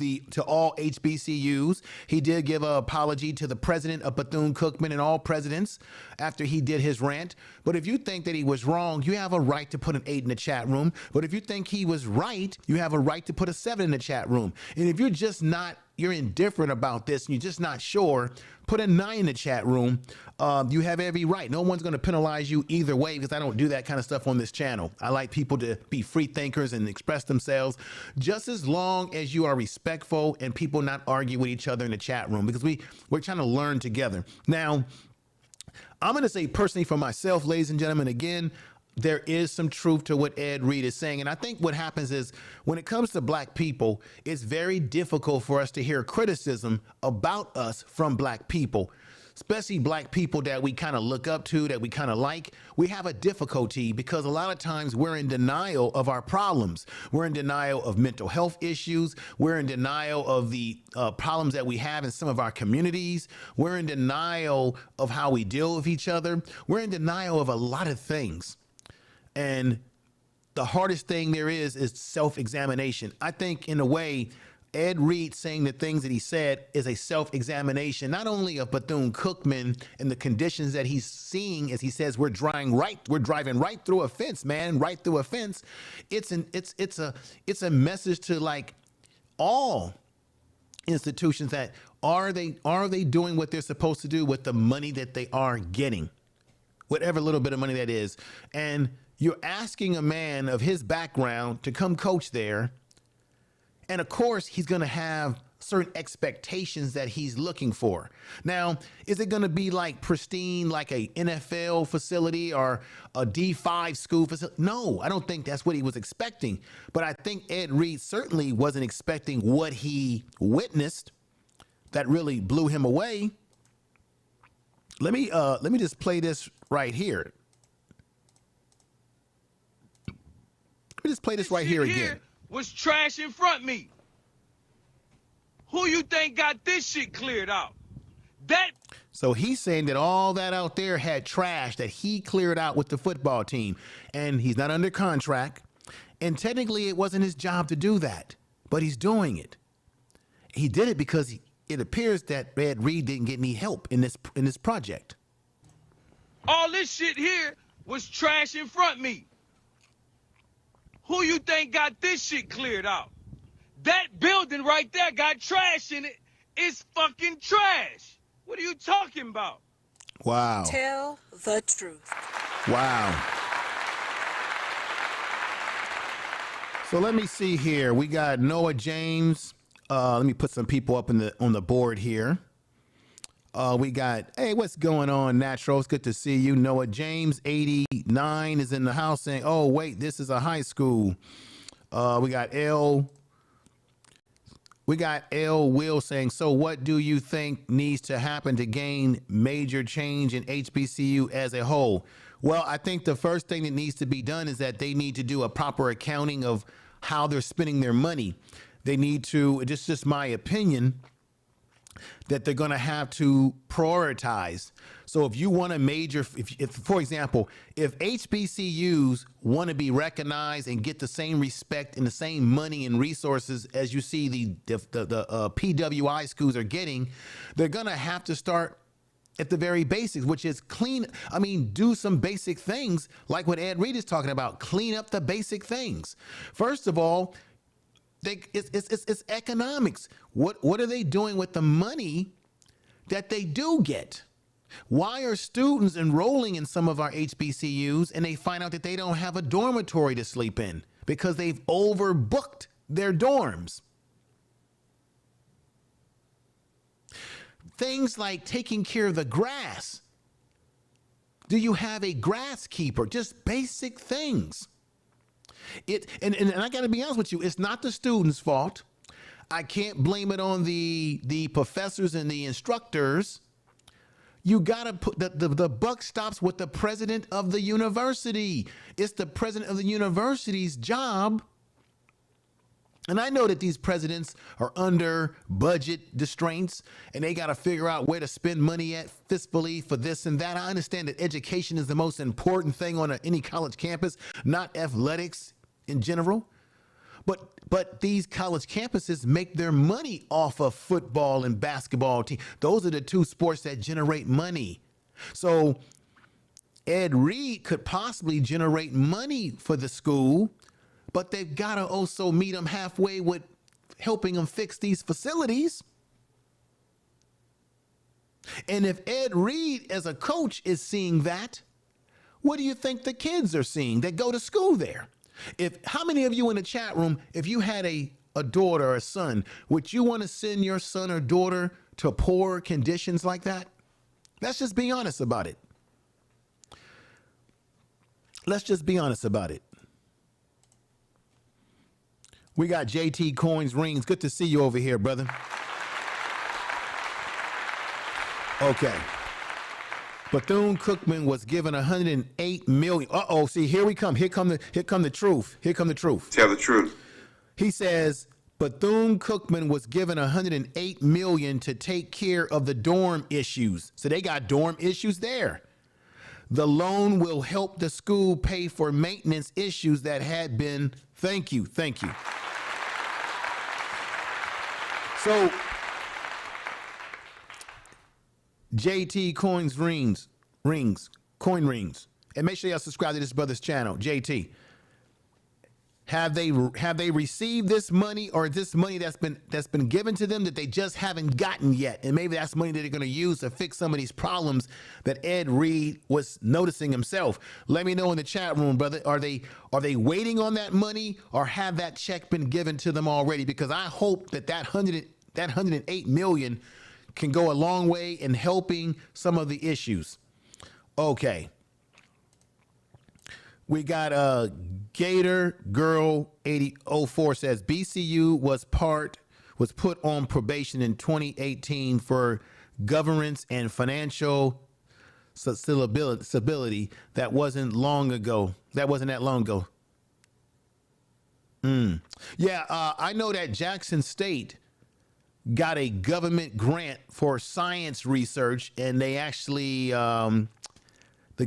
all HBCUs. He did give an apology to the president of Bethune-Cookman and all presidents after he did his rant. But if you think that he was wrong, you have a right to put an 8 in the chat room. But if you think he was right, you have a right to put a 7 in the chat room. And if you're indifferent about this and you're just not sure, put a 9 in the chat room. You have every right. No one's going to penalize you either way, because I don't do that kind of stuff on this channel. I like people to be free thinkers and express themselves, just as long as you are respectful and people not argue with each other in the chat room, because we're trying to learn together. Now, I'm going to say personally for myself, ladies and gentlemen, again, there is some truth to what Ed Reed is saying. And I think what happens is, when it comes to black people, it's very difficult for us to hear criticism about us from black people, especially black people that we kind of look up to, that we kind of like. We have a difficulty because a lot of times we're in denial of our problems. We're in denial of mental health issues. We're in denial of the problems that we have in some of our communities. We're in denial of how we deal with each other. We're in denial of a lot of things. And the hardest thing there is self-examination. I think, in a way, Ed Reed saying the things that he said is a self-examination, not only of Bethune-Cookman and the conditions that he's seeing, as he says, we're driving right through a fence, man, right through a fence. It's a message to like all institutions that are they doing what they're supposed to do with the money that they are getting, whatever little bit of money that is. And you're asking a man of his background to come coach there. And of course, he's going to have certain expectations that he's looking for. Now, is it going to be like pristine, like a NFL facility or a D5 school facility? No, I don't think that's what he was expecting. But I think Ed Reed certainly wasn't expecting what he witnessed that really blew him away. Let me just play this right here. Let me just play this right here again. Was trash in front of me. Who you think got this shit cleared out? So he's saying that all that out there had trash that he cleared out with the football team, and he's not under contract. And technically, it wasn't his job to do that, but he's doing it. He did it because it appears that Ed Reed didn't get any help in this project. All this shit here was trash in front of me. Who you think got this shit cleared out? That building right there got trash in it. It's fucking trash. What are you talking about? Wow. Tell the truth. Wow. So let me see here. We got Noah James. Let me put some people up on the board here. We got, hey, what's going on, Natural? It's good to see you. Noah James, 89, is in the house saying, oh, wait, this is a high school. We got L Will saying, so what do you think needs to happen to gain major change in HBCU as a whole? Well, I think the first thing that needs to be done is that they need to do a proper accounting of how they're spending their money. They need to, it's just my opinion, that they're going to have to prioritize. So if you want a major, if for example, if HBCUs want to be recognized and get the same respect and the same money and resources as you see the PWI schools are getting, they're going to have to start at the very basics, which is do some basic things like what Ed Reed is talking about. Clean up the basic things. First of all, it's economics. What are they doing with the money that they do get? Why are students enrolling in some of our HBCUs and they find out that they don't have a dormitory to sleep in because they've overbooked their dorms? Things like taking care of the grass. Do you have a grass keeper? Just basic things. And I got to be honest with you, it's not the students' fault. I can't blame it on the professors and the instructors. You got to put the buck stops with the president of the university. It's the president of the university's job. And I know that these presidents are under budget restraints and they got to figure out where to spend money at fiscally for this and that. I understand that education is the most important thing on any college campus, not athletics in general. But these college campuses make their money off of football and basketball team. Those are the two sports that generate money. So Ed Reed could possibly generate money for the school, but they've got to also meet them halfway with helping them fix these facilities. And if Ed Reed as a coach is seeing that, what do you think the kids are seeing that go to school there? How many of you in the chat room, if you had a daughter or a son, would you want to send your son or daughter to poor conditions like that? Let's just be honest about it. Let's just be honest about it. We got JT Coins Rings. Good to see you over here, brother. Okay. Bethune-Cookman was given $108 million. Uh-oh, see, here we come. Here come the truth. Here come the truth. Tell the truth. He says Bethune-Cookman was given $108 million to take care of the dorm issues. So they got dorm issues there. The loan will help the school pay for maintenance issues that had been. Thank you. So JT Coins Coin Rings. And make sure y'all subscribe to this brother's channel, JT. Have they received this money, or this money that's been given to them that they just haven't gotten yet? And maybe that's money that they're going to use to fix some of these problems that Ed Reed was noticing himself. Let me know in the chat room, brother. Are they waiting on that money, or have that check been given to them already? Because I hope that $108 million can go a long way in helping some of the issues. Okay. We got Gator Girl 8004 says BCU was put on probation in 2018 for governance and financial stability. That wasn't that long ago. Yeah, I know that Jackson State got a government grant for science research, and they actually, the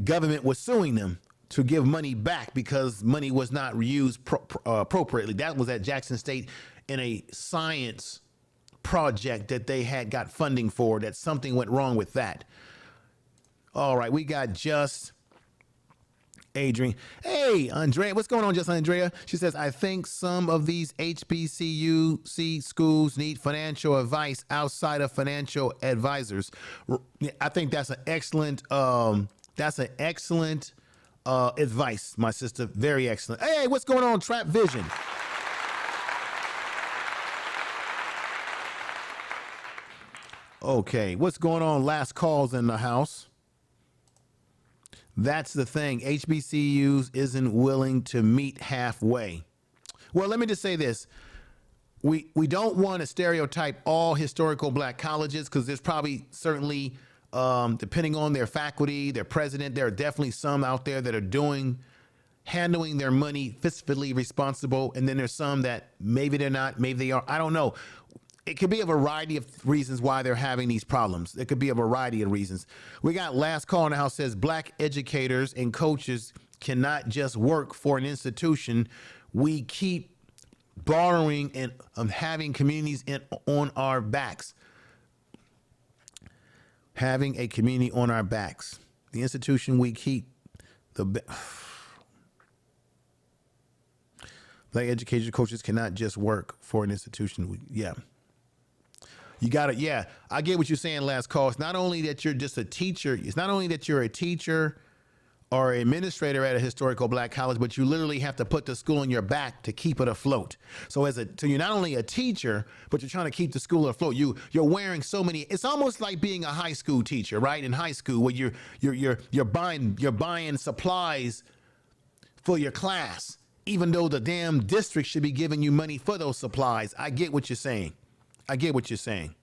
government was suing them to give money back because money was not used appropriately. That was at Jackson State in a science project that they had got funding for, that something went wrong with that. All right, we got Just Adrian. Hey, Andrea, what's going on, Just Andrea? She says, I think some of these HBCU schools need financial advice outside of financial advisors. I think that's an excellent, advice, my sister. Very excellent. Hey, what's going on, Trap Vision? Okay, what's going on? Last calls in the house. That's the thing. HBCUs isn't willing to meet halfway. Well, let me just say this. We don't want to stereotype all historical black colleges, because there's probably certainly, depending on their faculty, their president, there are definitely some out there that are handling their money fiscally responsible. And then there's some that maybe they're not, maybe they are. I don't know. It could be a variety of reasons why they're having these problems. It could be a variety of reasons. We got last call in the house says black educators and coaches cannot just work for an institution. We keep borrowing and having communities on our backs. Having a community on our backs. The institution we keep black education coaches cannot just work for an institution. Yeah. You got it. Yeah, I get what you're saying, last call. It's not only that you're just a teacher. It's not only that you're a teacher or administrator at a historical black college, but you literally have to put the school on your back to keep it afloat. So you're not only a teacher, but you're trying to keep the school afloat. You're wearing so many. It's almost like being a high school teacher, right? In high school, where you're buying supplies for your class, even though the damn district should be giving you money for those supplies. I get what you're saying. I get what you're saying.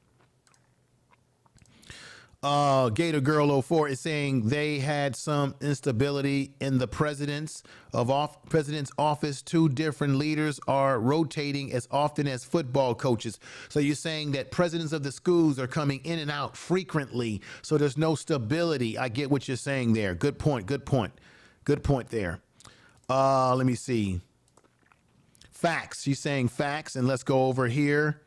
Gator Girl 04 is saying they had some instability in the president's office. Two different leaders are rotating as often as football coaches. So you're saying that presidents of the schools are coming in and out frequently, so there's no stability. I get what you're saying there. Good point. Good point. Good point there. Let me see. Facts. She's saying facts, and let's go over here.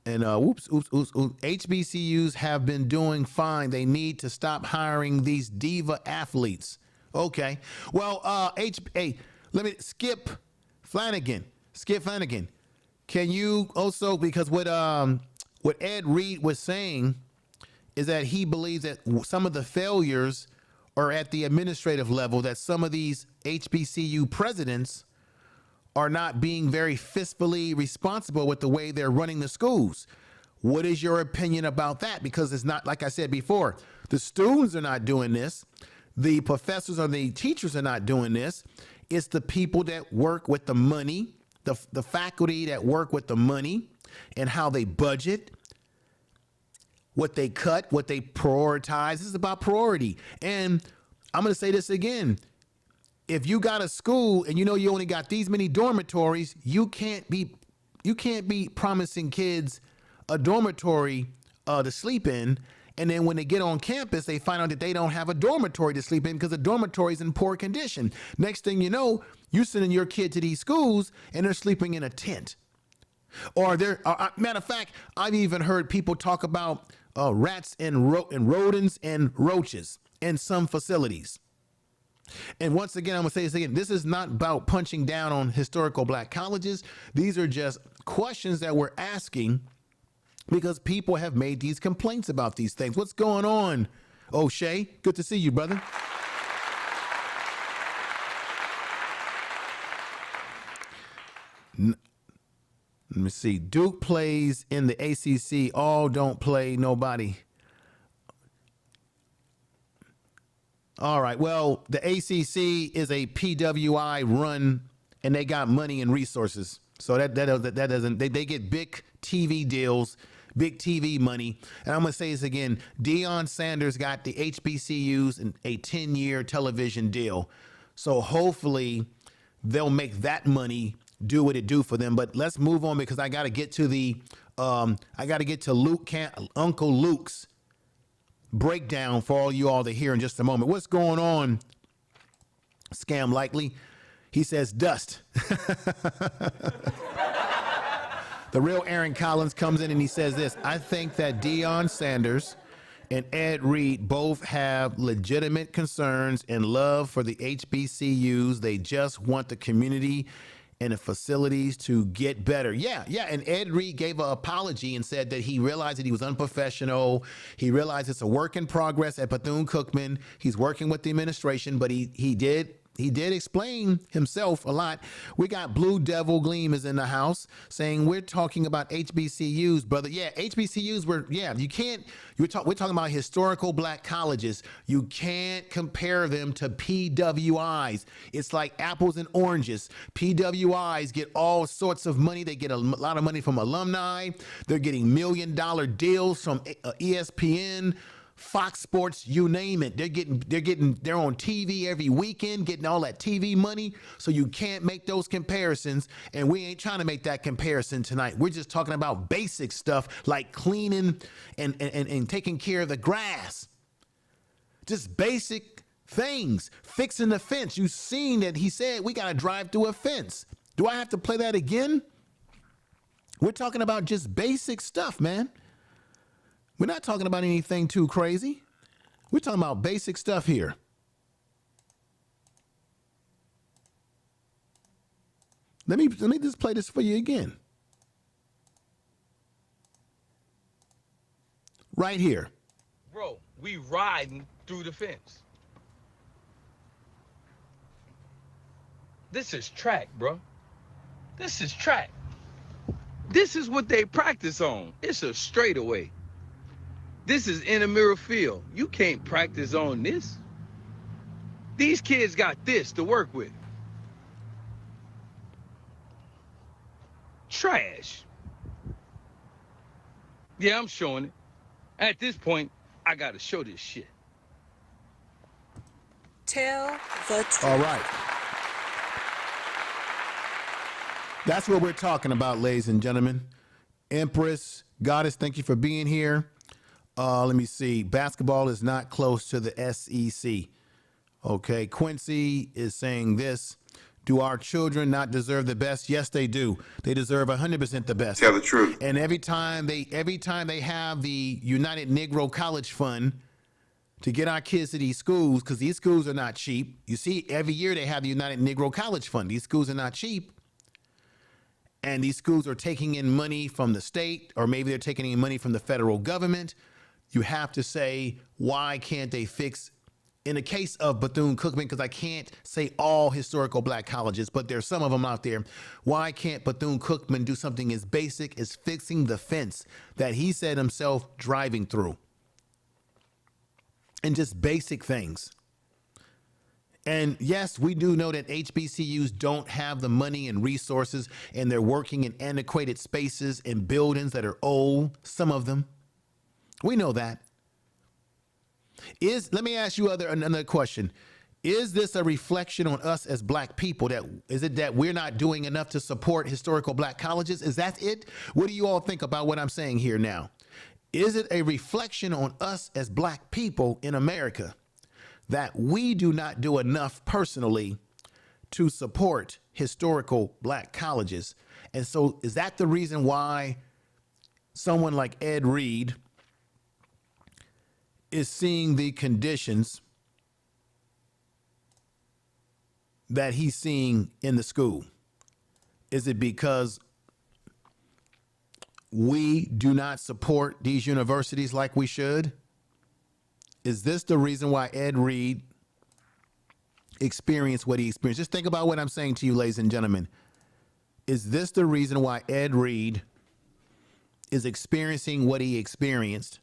And HBCUs have been doing fine. They need to stop hiring these diva athletes. Okay. Well, let me Skip Flanagan. Can you also, because what Ed Reed was saying is that he believes that some of the failures are at the administrative level, that some of these HBCU presidents are not being very fiscally responsible with the way they're running the schools. What is your opinion about that? Because it's not, like I said before, the students are not doing this. The professors or the teachers are not doing this. It's the people that work with the money, the faculty that work with the money and how they budget, what they cut, what they prioritize. This is about priority. And I'm going to say this again. If you got a school and you know you only got these many dormitories, you can't be promising kids a dormitory to sleep in, and then when they get on campus, they find out that they don't have a dormitory to sleep in because the dormitory is in poor condition. Next thing you know, you're sending your kid to these schools and they're sleeping in a tent. Or matter of fact, I've even heard people talk about rats and rodents and roaches in some facilities. And once again, I'm going to say this again. This is not about punching down on historical black colleges. These are just questions that we're asking because people have made these complaints about these things. What's going on, O'Shea? Good to see you, brother. Let me see. Duke plays in the ACC. All don't play nobody. All right. Well, the ACC is a PWI run, and they got money and resources. So that doesn't. They get big TV deals, big TV money. And I'm gonna say this again. Deion Sanders got the HBCUs in a 10-year television deal. So hopefully they'll make that money do what it do for them. But let's move on because I got to get to Uncle Luke's breakdown for all you all to hear in just a moment. What's going on, Scam Likely? He says dust. The real Aaron Collins comes in and he says this: I think that Deion Sanders and Ed Reed both have legitimate concerns and love for the HBCUs. They just want the community and the facilities to get better. Yeah. And Ed Reed gave an apology and said that he realized that he was unprofessional. He realized it's a work in progress at Bethune-Cookman. He's working with the administration, but he did explain himself a lot. We got Blue Devil Gleam is in the house saying we're talking about HBCUs, brother. Yeah, HBCUs we're talking about historical black colleges. You can't compare them to PWIs. It's like apples and oranges. PWIs get all sorts of money. They get a lot of money from alumni. They're getting $1 million deals from ESPN, Fox Sports, you name it. They're on TV every weekend, getting all that TV money. So you can't make those comparisons. And we ain't trying to make that comparison tonight. We're just talking about basic stuff like cleaning and taking care of the grass. Just basic things. Fixing the fence. You've seen that he said we got to drive through a fence. Do I have to play that again? We're talking about just basic stuff, man. We're not talking about anything too crazy. We're talking about basic stuff here. Let me just play this for you again. right here. Bro, we riding through the fence. This is track, bro. This is track. This is what they practice on. It's a straightaway. This is intramural field. You can't practice on this. These kids got this to work with. Trash. Yeah, I'm showing it. At this point, I gotta show this shit. Tell the truth. All right. That's what we're talking about, ladies and gentlemen. Empress, Goddess, thank you for being here. Let me see. Basketball is not close to the SEC. Okay. Quincy is saying this. Do our children not deserve the best? Yes, they do. They deserve 100% the best. Tell the truth. And every time they have the United Negro College Fund to get our kids to these schools, because these schools are not cheap. You see, every year they have the United Negro College Fund. These schools are not cheap. And these schools are taking in money from the state, or maybe they're taking in money from the federal government. You have to say, why can't they fix, in the case of Bethune-Cookman, because I can't say all historical black colleges, but there's some of them out there. Why can't Bethune-Cookman do something as basic as fixing the fence that he said himself driving through? And just basic things. And yes, we do know that HBCUs don't have the money and resources, and they're working in antiquated spaces and buildings that are old, some of them. We know that. Let me ask you another question. Is this a reflection on us as black people? Is it that we're not doing enough to support historical black colleges? Is that it? What do you all think about what I'm saying here now? Is it a reflection on us as black people in America that we do not do enough personally to support historical black colleges? And so is that the reason why someone like Ed Reed is seeing the conditions that he's seeing in the school? Is it because we do not support these universities like we should? Is this the reason why Ed Reed experienced what he experienced? Just think about what I'm saying to you, ladies and gentlemen. Is this the reason why Ed Reed is experiencing what he experienced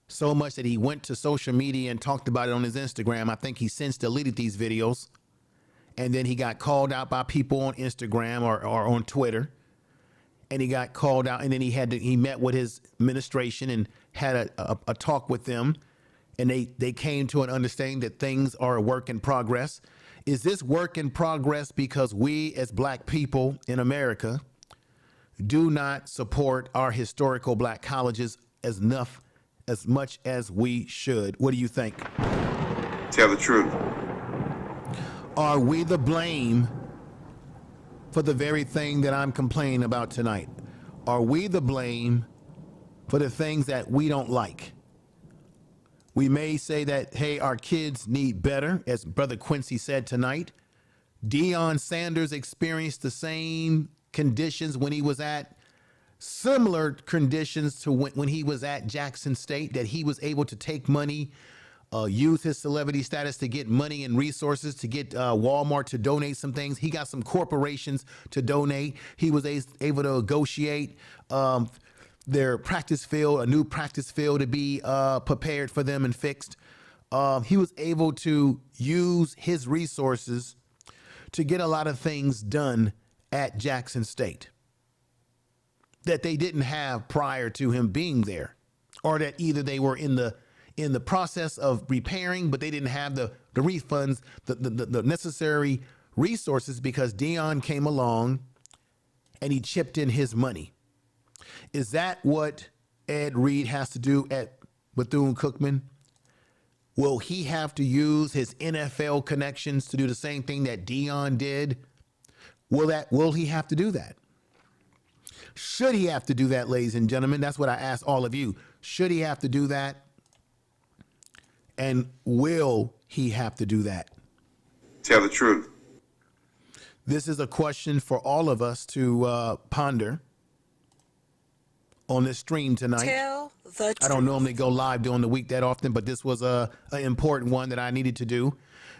so much that he went to social media and talked about it on his Instagram? I think he since deleted these videos. And then he got called out by people on Instagram or on Twitter. And he got called out, and then he met with his administration and had a talk with them. And they came to an understanding that things are a work in progress. Is this work in progress because we as black people in America do not support our historical black colleges as much as we should? What do you think? Tell the truth. Are we the blame for the very thing that I'm complaining about tonight? Are we the blame for the things that we don't like? We may say that, hey, our kids need better, as Brother Quincy said tonight. Deion Sanders experienced the same conditions when he was at, similar conditions to when he was at Jackson State, that he was able to take money, use his celebrity status to get money and resources, to get Walmart to donate some things. He got some corporations to donate. He was able to negotiate their practice field, a new practice field to be prepared for them and fixed. He was able to use his resources to get a lot of things done at Jackson State that they didn't have prior to him being there, or that either they were in the process of repairing, but they didn't have the refunds, the necessary resources, because Dion came along and he chipped in his money. Is that what Ed Reed has to do at Bethune-Cookman? Will he have to use his NFL connections to do the same thing that Dion did? Will he have to do that? Should he have to do that, ladies and gentlemen? That's what I ask all of you. Should he have to do that? And will he have to do that? Tell the truth. This is a question for all of us to ponder on this stream tonight. Tell the I don't normally go live during the week that often, but this was an important one that I needed to do.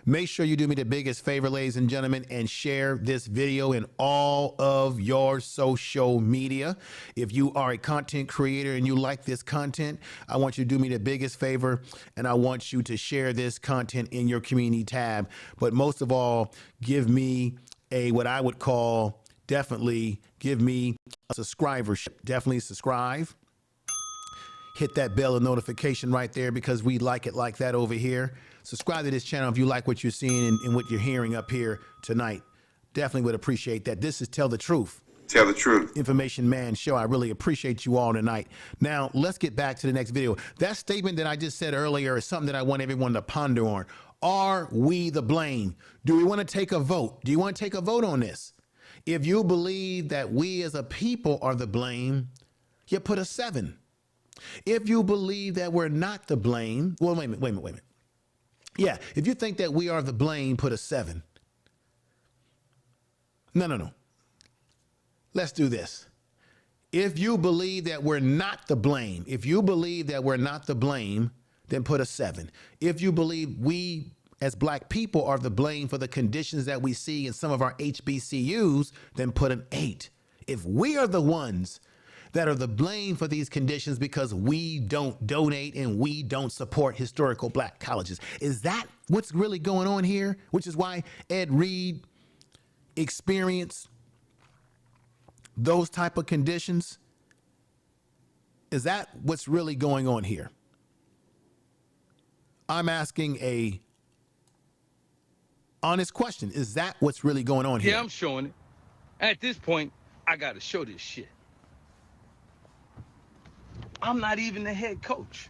Make sure you do me the biggest favor, ladies and gentlemen, and share this video in all of your social media. If you are a content creator and you like this content, I want you to do me the biggest favor, and I want you to share this content in your community tab. But most of all, give me what I would call, definitely give me a subscribership. Definitely subscribe. Hit that bell of notification right there because we like it like that over here. Subscribe to this channel if you like what you're seeing and what you're hearing up here tonight. Definitely would appreciate that. This is Tell the Truth. Tell the truth. Information Man Show. I really appreciate you all tonight. Now, let's get back to the next video. That statement that I just said earlier is something that I want everyone to ponder on. Are we the blame? Do we want to take a vote? Do you want to take a vote on this? If you believe that we as a people are the blame, you put a 7. If you believe that we're not the blame, well, wait a minute. Yeah, if you think that we are the blame, put a 7. No. Let's do this. If you believe that we're not the blame, then put a 7. If you believe we as black people are the blame for the conditions that we see in some of our HBCUs, then put an 8. If we are the ones that are the blame for these conditions because we don't donate and we don't support historical black colleges, is that what's really going on here? Which is why Ed Reed experienced those type of conditions? Is that what's really going on here? I'm asking a honest question. Is that what's really going on here? Yeah, I'm showing it. At this point, I gotta show this shit. I'm not even the head coach.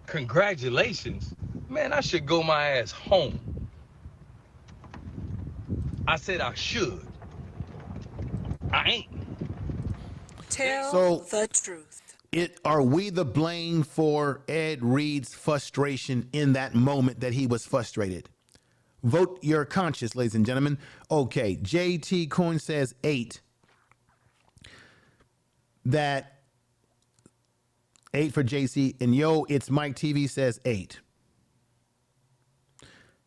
Congratulations. Man, I should go my ass home. I said I should. I ain't. Tell the truth. Are we the blame for Ed Reed's frustration in that moment that he was frustrated? Vote your conscience, ladies and gentlemen. Okay, JT Coin says 8. That 8 for JC, and it's Mike TV says 8.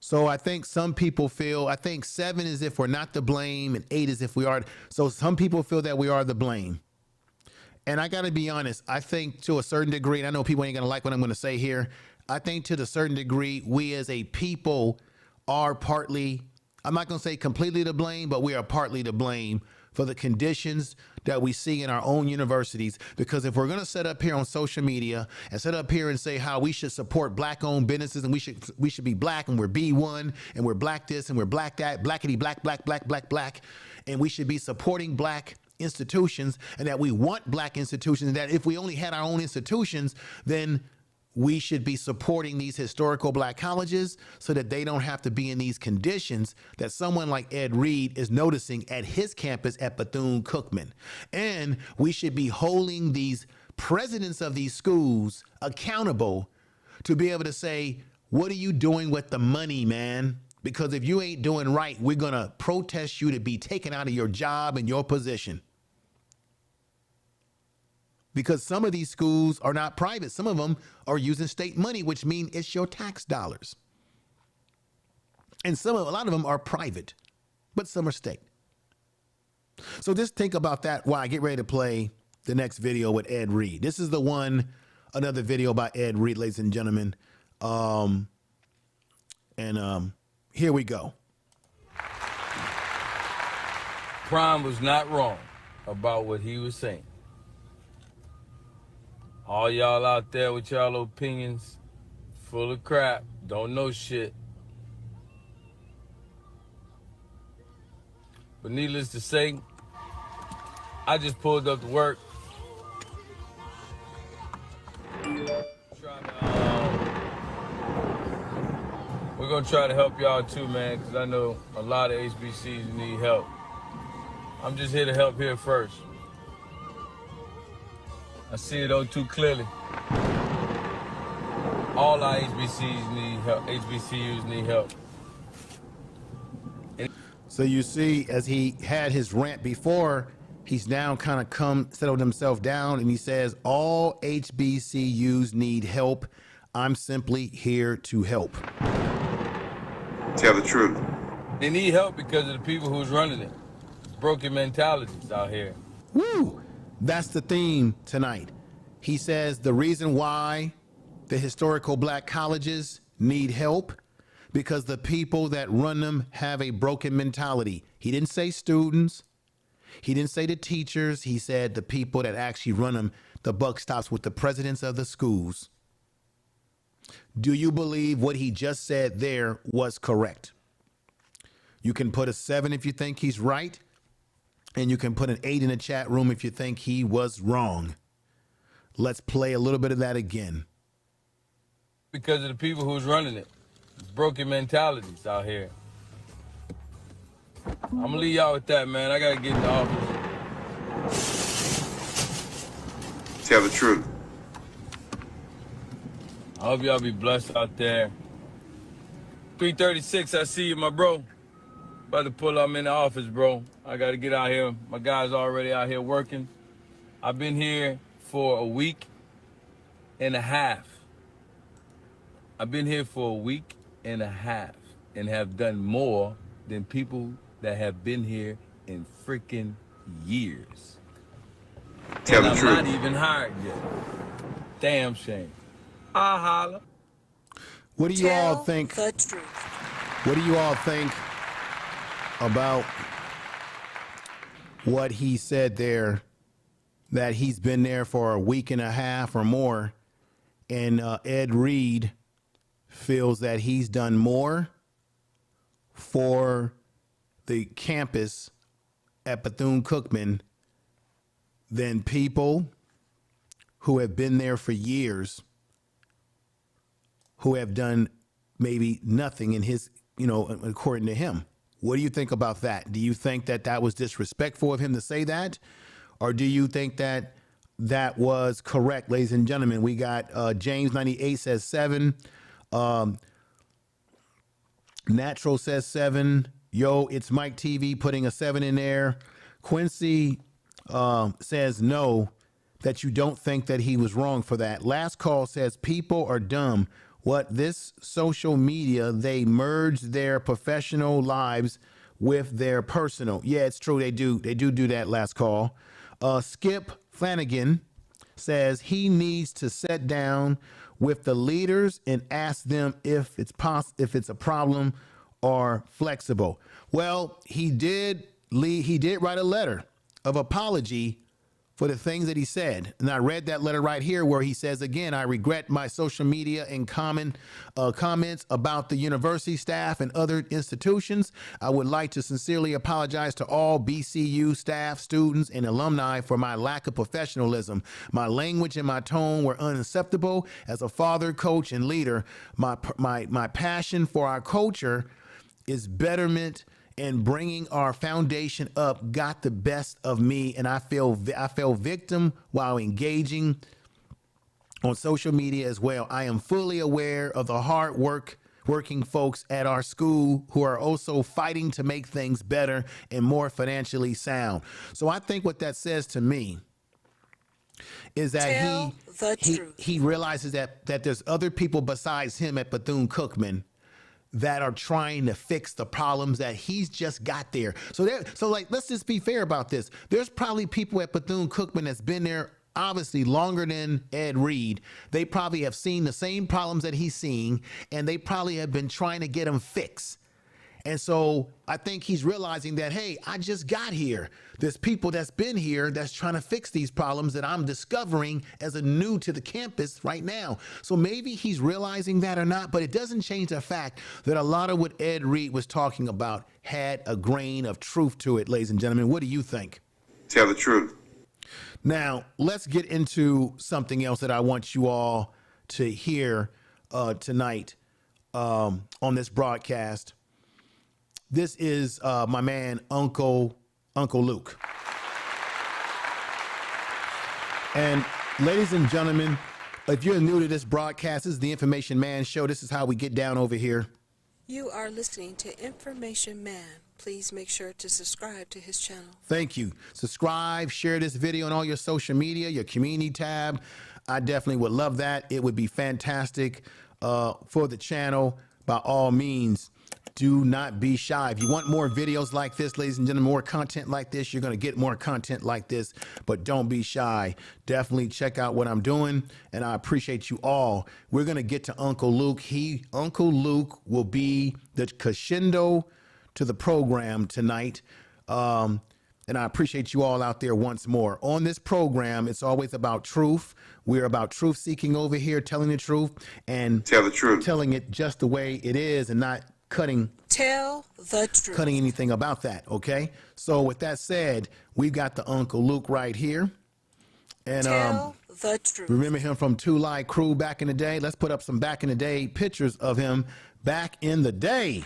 So I think some people feel, I think 7 is if we're not to blame and 8 is if we are. So some people feel that we are the blame. And I got to be honest, I think to a certain degree, and I know people ain't going to like what I'm going to say here, I think to a certain degree, we as a people are partly, I'm not going to say completely to blame, but we are partly to blame for the conditions that we see in our own universities. Because if we're going to sit up here on social media and sit up here and say how we should support black-owned businesses and we should be black and we're B1 and we're black this and we're black that, blackity black, and we should be supporting black institutions and that we want black institutions, and that if we only had our own institutions, then we should be supporting these historical black colleges so that they don't have to be in these conditions that someone like Ed Reed is noticing at his campus at Bethune-Cookman. And we should be holding these presidents of these schools accountable to be able to say, what are you doing with the money, man? Because if you ain't doing right, we're going to protest you to be taken out of your job and your position. Because some of these schools are not private. Some of them are using state money, which means it's your tax dollars. And a lot of them are private, but some are state. So just think about that while I get ready to play the next video with Ed Reed. This is the one, another video by Ed Reed, ladies and gentlemen. Here we go. Prime was not wrong about what he was saying. All y'all out there with y'all opinions, full of crap, don't know shit. But needless to say, I just pulled up to work. We're gonna try to help y'all too, man, because I know a lot of HBCUs need help. I'm just here to help here first. I see it all too clearly. All our HBCUs need help. So you see, as he had his rant before, He's now kind of settled himself down, and he says, all HBCUs need help. I'm simply here to help. Tell the truth. They need help because of the people who's running it. Broken mentalities out here. Woo! That's the theme tonight. He says the reason why the historical black colleges need help because the people that run them have a broken mentality. He didn't say students. He didn't say the teachers. He said the people that actually run them. The buck stops with the presidents of the schools. Do you believe what he just said there was correct? You can put a 7 if you think he's right, and you can put an 8 in the chat room if you think he was wrong. Let's play a little bit of that again. Because of the people who's running it. Broken mentalities out here. I'm gonna leave y'all with that, man. I gotta get in the office. Tell the truth. I hope y'all be blessed out there. 336, I see you, my bro. About to pull up in the office, bro. I gotta get out here. My guys already out here working. I've been here for a week and a half. I've been here for a week and a half and have done more than people that have been here in freaking years. Tell and the truth. I'm not even hired yet. Damn shame. I'll holler. What do you all think? The truth. What do you all think about what he said there, that he's been there for a week and a half or more, and Ed Reed feels that he's done more for the campus at Bethune-Cookman than people who have been there for years, who have done maybe nothing in his, according to him. What do you think about that? Do you think that that was disrespectful of him to say that? Or do you think that that was correct? Ladies and gentlemen, we got James 98 says 7. Natural says 7. Yo, it's Mike TV putting a 7 in there. Quincy says no, that you don't think that he was wrong for that. Last call says people are dumb. What this social media, they merge their professional lives with their personal. Yeah, it's true. They do that. Last call. Skip Flanagan says he needs to sit down with the leaders and ask them if it's a problem or flexible. Well, he did write a letter of apology for the things that he said. And I read that letter right here where he says, again, I regret my social media and comments about the university staff and other institutions. I would like to sincerely apologize to all BCU staff, students, and alumni for my lack of professionalism. My language and my tone were unacceptable. As a father, coach, and leader, my passion for our culture is betterment and bringing our foundation up got the best of me, and I fell victim while engaging on social media as well. I am fully aware of the working folks at our school who are also fighting to make things better and more financially sound. So I think what that says to me is that he realizes that there's other people besides him at Bethune-Cookman that are trying to fix the problems that he's just got there. So let's just be fair about this. There's probably people at Bethune-Cookman that's been there obviously longer than Ed Reed. They probably have seen the same problems that he's seeing, and they probably have been trying to get them fixed. And so I think he's realizing that, hey, I just got here. There's people that's been here that's trying to fix these problems that I'm discovering as a new to the campus right now. So maybe he's realizing that or not, but it doesn't change the fact that a lot of what Ed Reed was talking about had a grain of truth to it, ladies and gentlemen. What do you think? Tell the truth. Now, let's get into something else that I want you all to hear tonight on this broadcast. This is my man, Uncle Luke. And ladies and gentlemen, if you're new to this broadcast, this is the Information Man Show. This is how we get down over here. You are listening to Information Man. please make sure to subscribe to his channel. Thank you. Subscribe, share this video on all your social media, your community tab. I definitely would love that. It would be fantastic for the channel. By all means, do not be shy. If you want more videos like this, ladies and gentlemen, more content like this, you're going to get more content like this, but don't be shy. Definitely check out what I'm doing, and I appreciate you all. We're going to get to Uncle Luke. Uncle Luke will be the crescendo to the program tonight. And I appreciate you all out there once more. On this program, it's always about truth. We're about truth seeking over here, telling the truth and Tell the truth. telling it just the way it is and not Tell the truth. cutting anything about that, okay? So with that said, we've got the Uncle Luke right here. And Tell the truth. remember him from LIKE crew back in the day? Let's put up some back in the day pictures of him back in the day.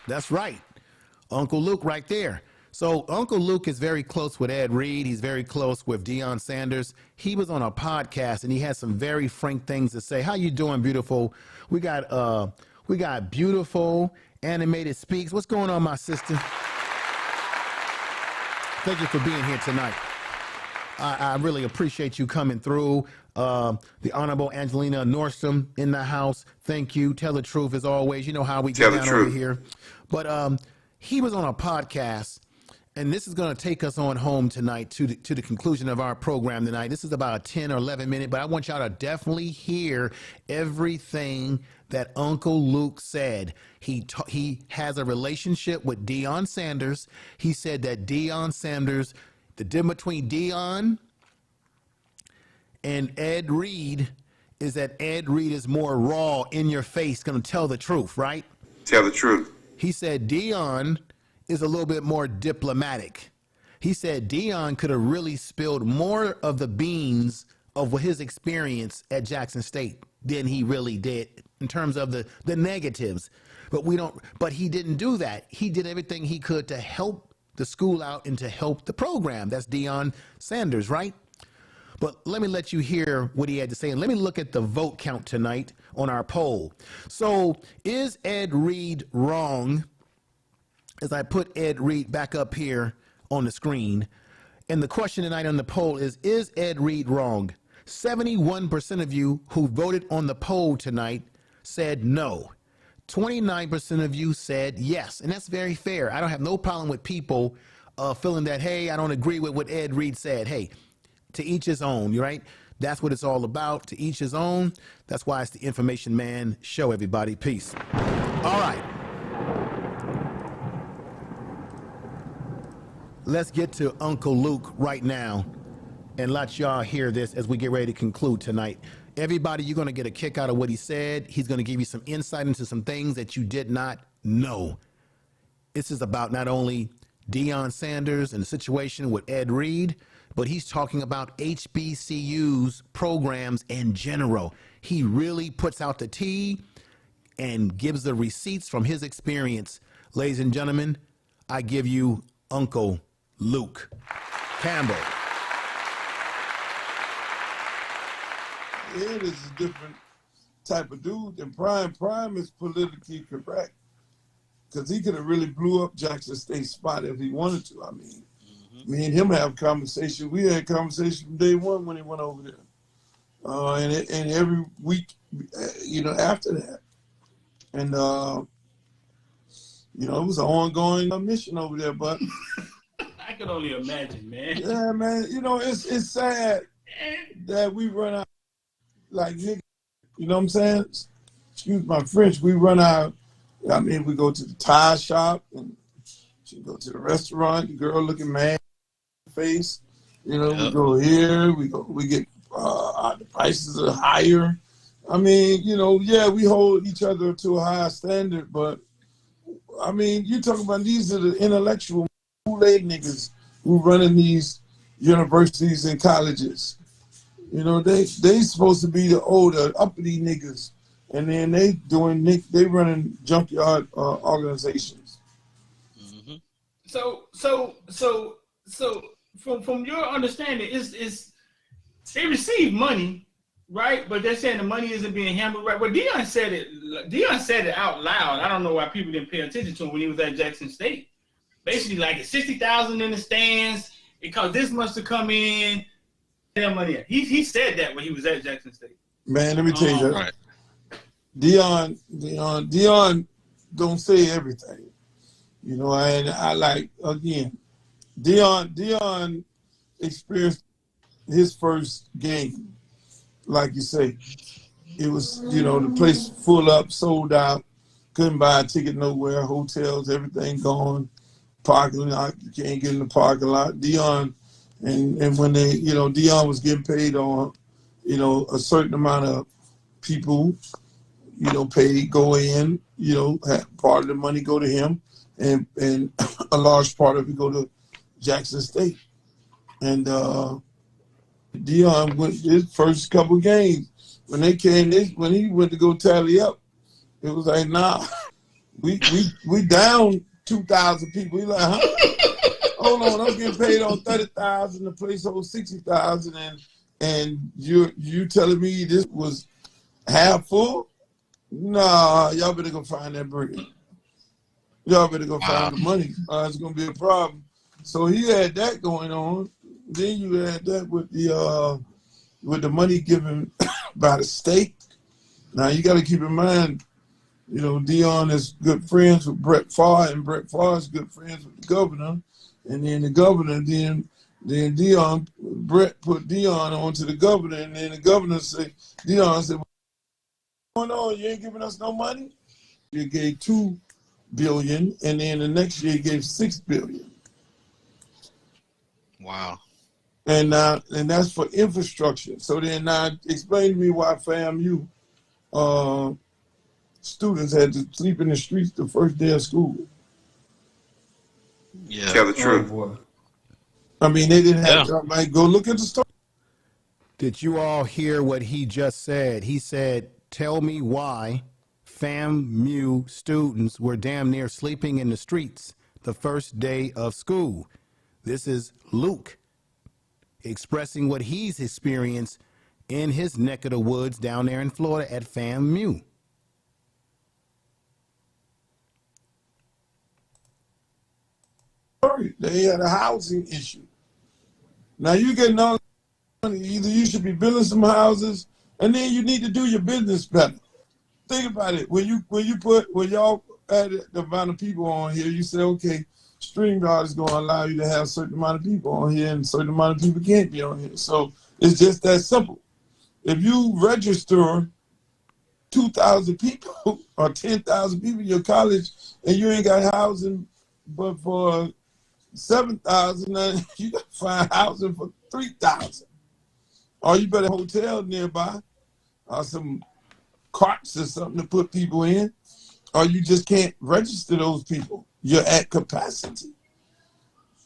That's right. Uncle Luke right there. So Uncle Luke is very close with Ed Reed. He's very close with Deion Sanders. He was on a podcast and he had some very frank things to say. How you doing, beautiful? We got beautiful animated speaks. What's going on, my sister? Thank you for being here tonight. I really appreciate you coming through. The Honorable Angelina Nordstrom in the house. Thank you. Tell the truth as always. You know how we get down over here. But he was on a podcast, and this is going to take us on home tonight to the conclusion of our program tonight. This is about a 10 or 11 minute, but I want y'all to definitely hear everything that Uncle Luke said. He has a relationship with Deion Sanders. He said that Deion Sanders, the difference between Dion and Ed Reed is that Ed Reed is more raw, in your face, going to tell the truth, right? Tell the truth. He said Dion is a little bit more diplomatic. He said Dion could have really spilled more of the beans of his experience at Jackson State than he really did in terms of the negatives. But he didn't do that. He did everything he could to help the school out and to help the program. That's Deion Sanders, right? But let me let you hear what he had to say. And let me look at the vote count tonight on our poll. So is Ed Reed wrong? As I put Ed Reed back up here on the screen. And the question tonight on the poll is Ed Reed wrong? 71% of you who voted on the poll tonight said no. 29% of you said yes. And that's very fair. I don't have no problem with people feeling that, hey, I don't agree with what Ed Reed said. Hey, to each his own, right? That's what it's all about, to each his own. That's why it's the Information Man Show, everybody. Peace. All right. Let's get to Uncle Luke right now and let y'all hear this as we get ready to conclude tonight. Everybody, you're going to get a kick out of what he said. He's going to give you some insight into some things that you did not know. This is about not only Deion Sanders and the situation with Ed Reed, but he's talking about HBCUs programs in general. He really puts out the tea and gives the receipts from his experience. Ladies and gentlemen, I give you Uncle Luke Campbell. Ed is a different type of dude than Prime. Prime is politically correct because he could have really blew up Jackson State spot if he wanted to. I mean, me and him have conversation. We had conversation from day one when he went over there, and every week, after that, and it was an ongoing mission over there. But I can only imagine, man. Yeah, man. It's sad that we run out like niggas. You know what I'm saying? Excuse my French. We run out. I mean, we go to the tire shop and she go to the restaurant. The girl looking mad. Face, we go here, we get the prices are higher. I mean, we hold each other to a higher standard, but I mean, you talking about these are the intellectual Kool-Aid niggas who running these universities and colleges. They supposed to be the older uppity niggas, and then they running junkyard organizations. Mm-hmm. So. From your understanding, is they receive money right? But they're saying the money isn't being handled right. Well, Dion said it. Dion said it out loud. I don't know why people didn't pay attention to him when he was at Jackson State. Basically, like it's 60,000 in the stands. It costs this much to come in. That money. He said that when he was at Jackson State. Man, let me tell you, Right. Dion don't say everything, you know. And I like again, Dion experienced his first game, like you say. It was, you know, the place full up, sold out, couldn't buy a ticket nowhere, hotels, everything gone, parking lot, you can't get in the parking lot. Dion, and when they, you know, Dion was getting paid on, you know, a certain amount of people, you know, paid, go in, you know, part of the money go to him, and a large part of it go to Jackson State. And Dion went his first couple games. When they came, when he went to go tally up, it was like, nah, we down 2,000 people. He like, huh? Hold on, I'm getting paid on 30,000. The place holds 60,000, and you telling me this was half full? Nah, y'all better go find that bread. Y'all better go find the money. It's gonna be a problem. So he had that going on. Then you had that with the money given by the state. Now you got to keep in mind, you know, Dion is good friends with Brett Favre, and Brett Favre is good friends with the governor. And then the governor, then Brett put Dion on to the governor, and then the governor said, Dion said, what's going on? You ain't giving us no money? You gave $2 billion, and then the next year you gave $6 billion. Wow. And that's for infrastructure. So then now explain to me why FAMU students had to sleep in the streets the first day of school. Yeah. Tell the truth. I mean, they didn't have to, like, go look at the story. Did you all hear what he just said? He said, tell me why FAMU students were damn near sleeping in the streets the first day of school. This is Luke expressing what he's experienced in his neck of the woods down there in Florida at FAMU. They had a housing issue. Now you get no money. Either you should be building some houses, and then you need to do your business better. Think about it. When y'all added the amount of people on here, you say, okay, StreamYard is going to allow you to have a certain amount of people on here, and a certain amount of people can't be on here. So it's just that simple. If you register 2,000 people or 10,000 people in your college, and you ain't got housing, but for 7,000, you got to find housing for 3,000. Or you better hotel nearby, or some carts or something to put people in, or you just can't register those people. You're at capacity.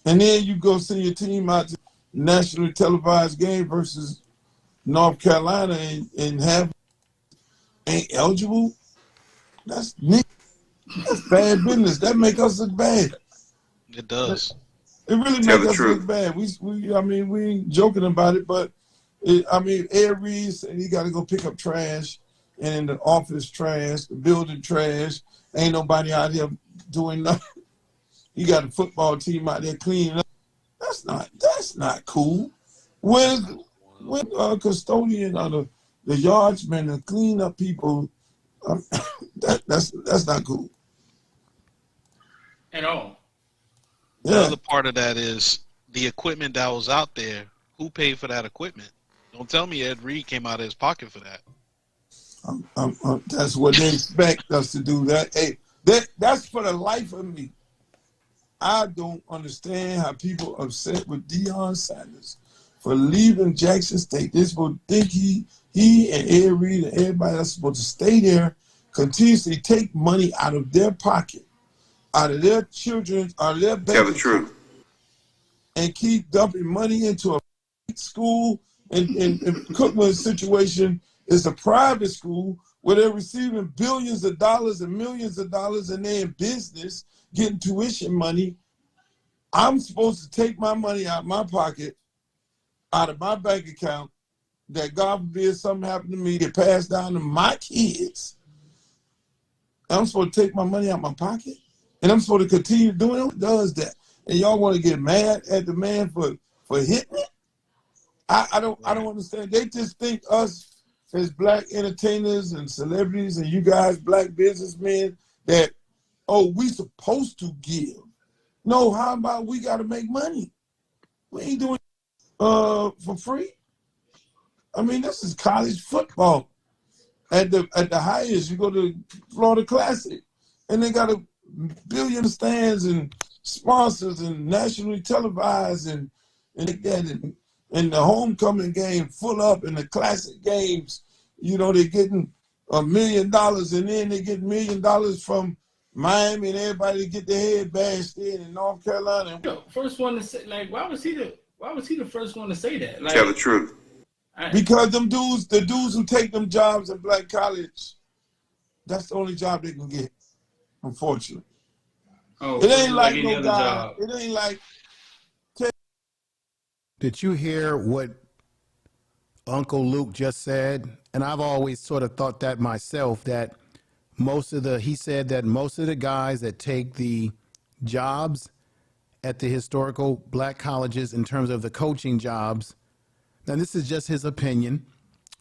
And then you go send your team out to nationally televised game versus North Carolina and have ain't eligible. That's bad business. That make us look bad. It does. It really makes us look bad. I mean, we ain't joking about it, but Ed Reed said he got to go pick up trash, and in the office trash, the building trash. Ain't nobody out here doing nothing. He got a football team out there cleaning up. That's not cool. When custodian or the yardsman to clean up people, that's not cool at all. The other part of that is the equipment that was out there. Who paid for that equipment? Don't tell me Ed Reed came out of his pocket for that. That's what they expect us to do. That's for the life of me. I don't understand how people are upset with Deion Sanders for leaving Jackson State. They're supposed to think he and Ed Reed and everybody else supposed to stay there, continuously take money out of their pocket, out of their children, out of their bank Tell the truth. and keep dumping money into a school. And Cookman's situation is a private school where they're receiving billions of dollars and millions of dollars, and they're in business getting tuition money. I'm supposed to take my money out of my pocket, out of my bank account, that God forbid something happened to me that passed down to my kids, I'm supposed to take my money out of my pocket? And I'm supposed to continue doing it? Who does that? And y'all want to get mad at the man for hitting it? I don't understand. They just think us as black entertainers and celebrities and you guys black businessmen that, oh, we supposed to give. No, how about we got to make money? We ain't doing for free. I mean, this is college football. At the highest, you go to Florida Classic, and they got a billion stands and sponsors and nationally televised and the homecoming game full up, and the classic games, you know, they're getting $1 million, and then they get $1 million from Miami, and everybody get their head bashed in North Carolina. First one to say, like, why was he the first one to say that? Like, Tell the truth. Because the dudes who take them jobs in black college, that's the only job they can get, unfortunately. Oh, it ain't like any no other guy. job. It ain't like. Did you hear what Uncle Luke just said? And I've always sort of thought that myself, that he said that most of the guys that take the jobs at the historical black colleges in terms of the coaching jobs, now this is just his opinion,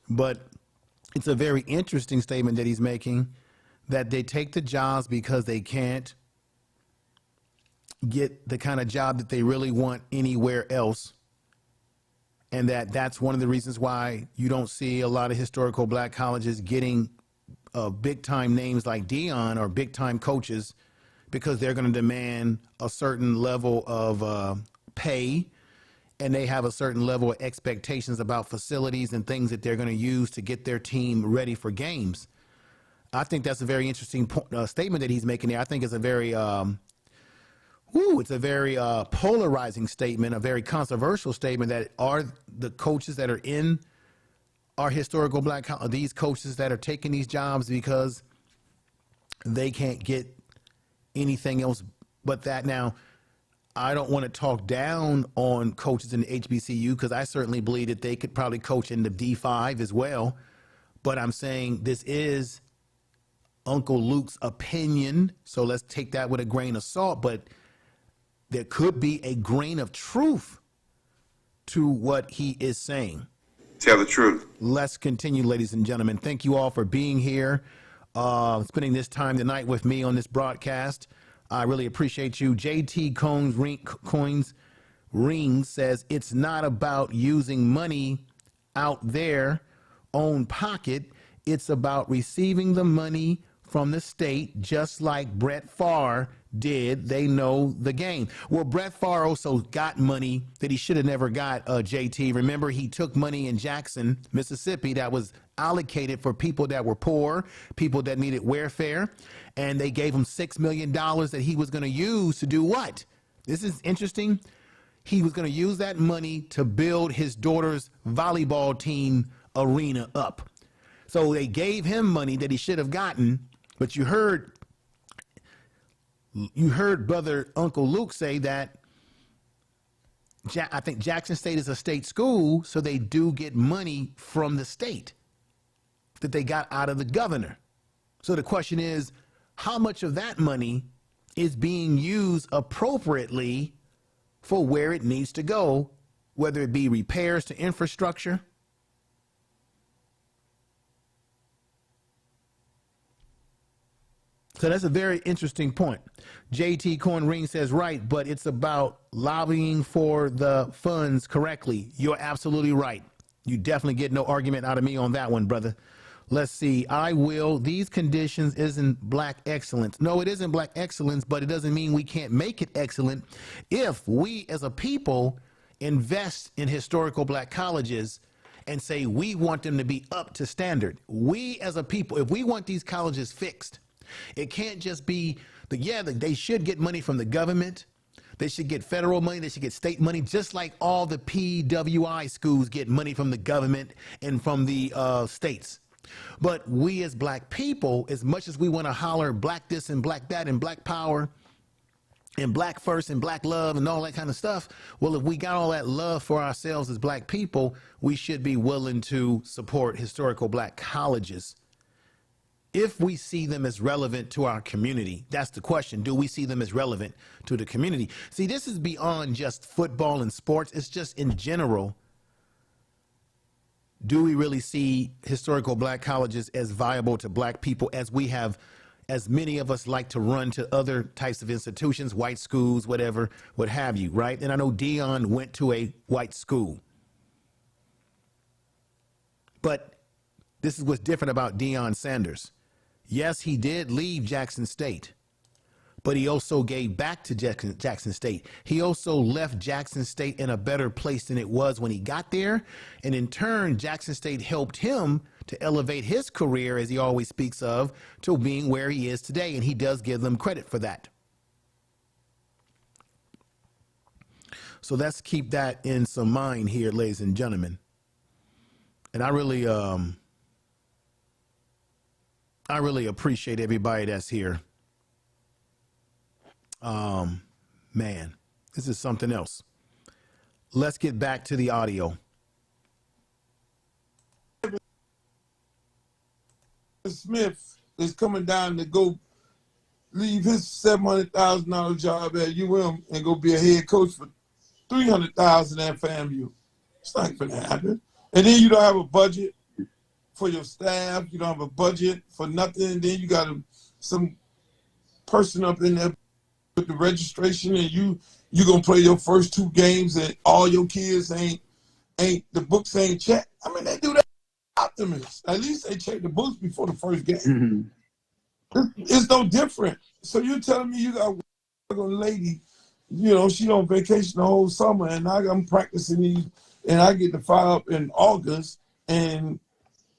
but it's a very interesting statement that he's making, that they take the jobs because they can't get the kind of job that they really want anywhere else. And that's one of the reasons why you don't see a lot of historical black colleges getting big time names like Dion or big time coaches, because they're going to demand a certain level of pay, and they have a certain level of expectations about facilities and things that they're going to use to get their team ready for games. I think that's a very interesting statement that he's making there. I think it's a very polarizing statement, a very controversial statement, that are the coaches that are in our historical black, these coaches that are taking these jobs because they can't get anything else but that. Now, I don't want to talk down on coaches in the HBCU, because I certainly believe that they could probably coach in the D5 as well. But I'm saying this is Uncle Luke's opinion, so let's take that with a grain of salt. But there could be a grain of truth to what he is saying. Tell the truth. Let's continue, ladies and gentlemen. Thank you all for being here, spending this time tonight with me on this broadcast. I really appreciate you. JT Coins Rings says, it's not about using money out there, own pocket. It's about receiving the money from the state, just like Brett Favre did. They know the game. Well, Brett Favre also got money that he should have never got, JT. Remember, he took money in Jackson, Mississippi, that was allocated for people that were poor, people that needed welfare, and they gave him $6 million that he was going to use to do what? This is interesting. He was going to use that money to build his daughter's volleyball team arena up. So they gave him money that he should have gotten, but you heard brother Uncle Luke say that I think Jackson State is a state school, so they do get money from the state that they got out of the governor. So the question is, how much of that money is being used appropriately for where it needs to go, whether it be repairs to infrastructure? So that's a very interesting point. JT Corn Ring says, right, but it's about lobbying for the funds correctly. You're absolutely right. You definitely get no argument out of me on that one, brother. Let's see. These conditions isn't black excellence. No, it isn't black excellence, but it doesn't mean we can't make it excellent if we as a people invest in historical black colleges and say we want them to be up to standard. We as a people, if we want these colleges fixed, it can't just be they should get money from the government. They should get federal money. They should get state money, just like all the PWI schools get money from the government and from the states. But we as black people, as much as we want to holler black this and black that and black power and black first and black love and all that kind of stuff. Well, if we got all that love for ourselves as black people, we should be willing to support historical black colleges if we see them as relevant to our community. That's the question. Do we see them as relevant to the community? See, this is beyond just football and sports. It's just in general. Do we really see historical black colleges as viable to black people as we have, as many of us like to run to other types of institutions, white schools, whatever, what have you, right? And I know Dion went to a white school. But this is what's different about Deion Sanders. Yes, he did leave Jackson State, but he also gave back to Jackson State. He also left Jackson State in a better place than it was when he got there. And in turn, Jackson State helped him to elevate his career, as he always speaks of, to being where he is today. And he does give them credit for that. So let's keep that in some mind here, ladies and gentlemen. And I really appreciate everybody that's here. Man, this is something else. Let's get back to the audio. Smith is coming down to go leave his $700,000 job at UM and go be a head coach for $300,000 at FAMU. It's not going to happen. And then you don't have a budget for your staff. You don't have a budget for nothing. And then you got some person up in there with the registration, and you gonna play your first 2 games, and all your kids ain't the books ain't checked. I mean, they do that. Optimists. At least they check the books before the first game. It's no different. So you're telling me you got a lady, you know, she on vacation the whole summer, and I'm practicing these, and I get to fire up in August, and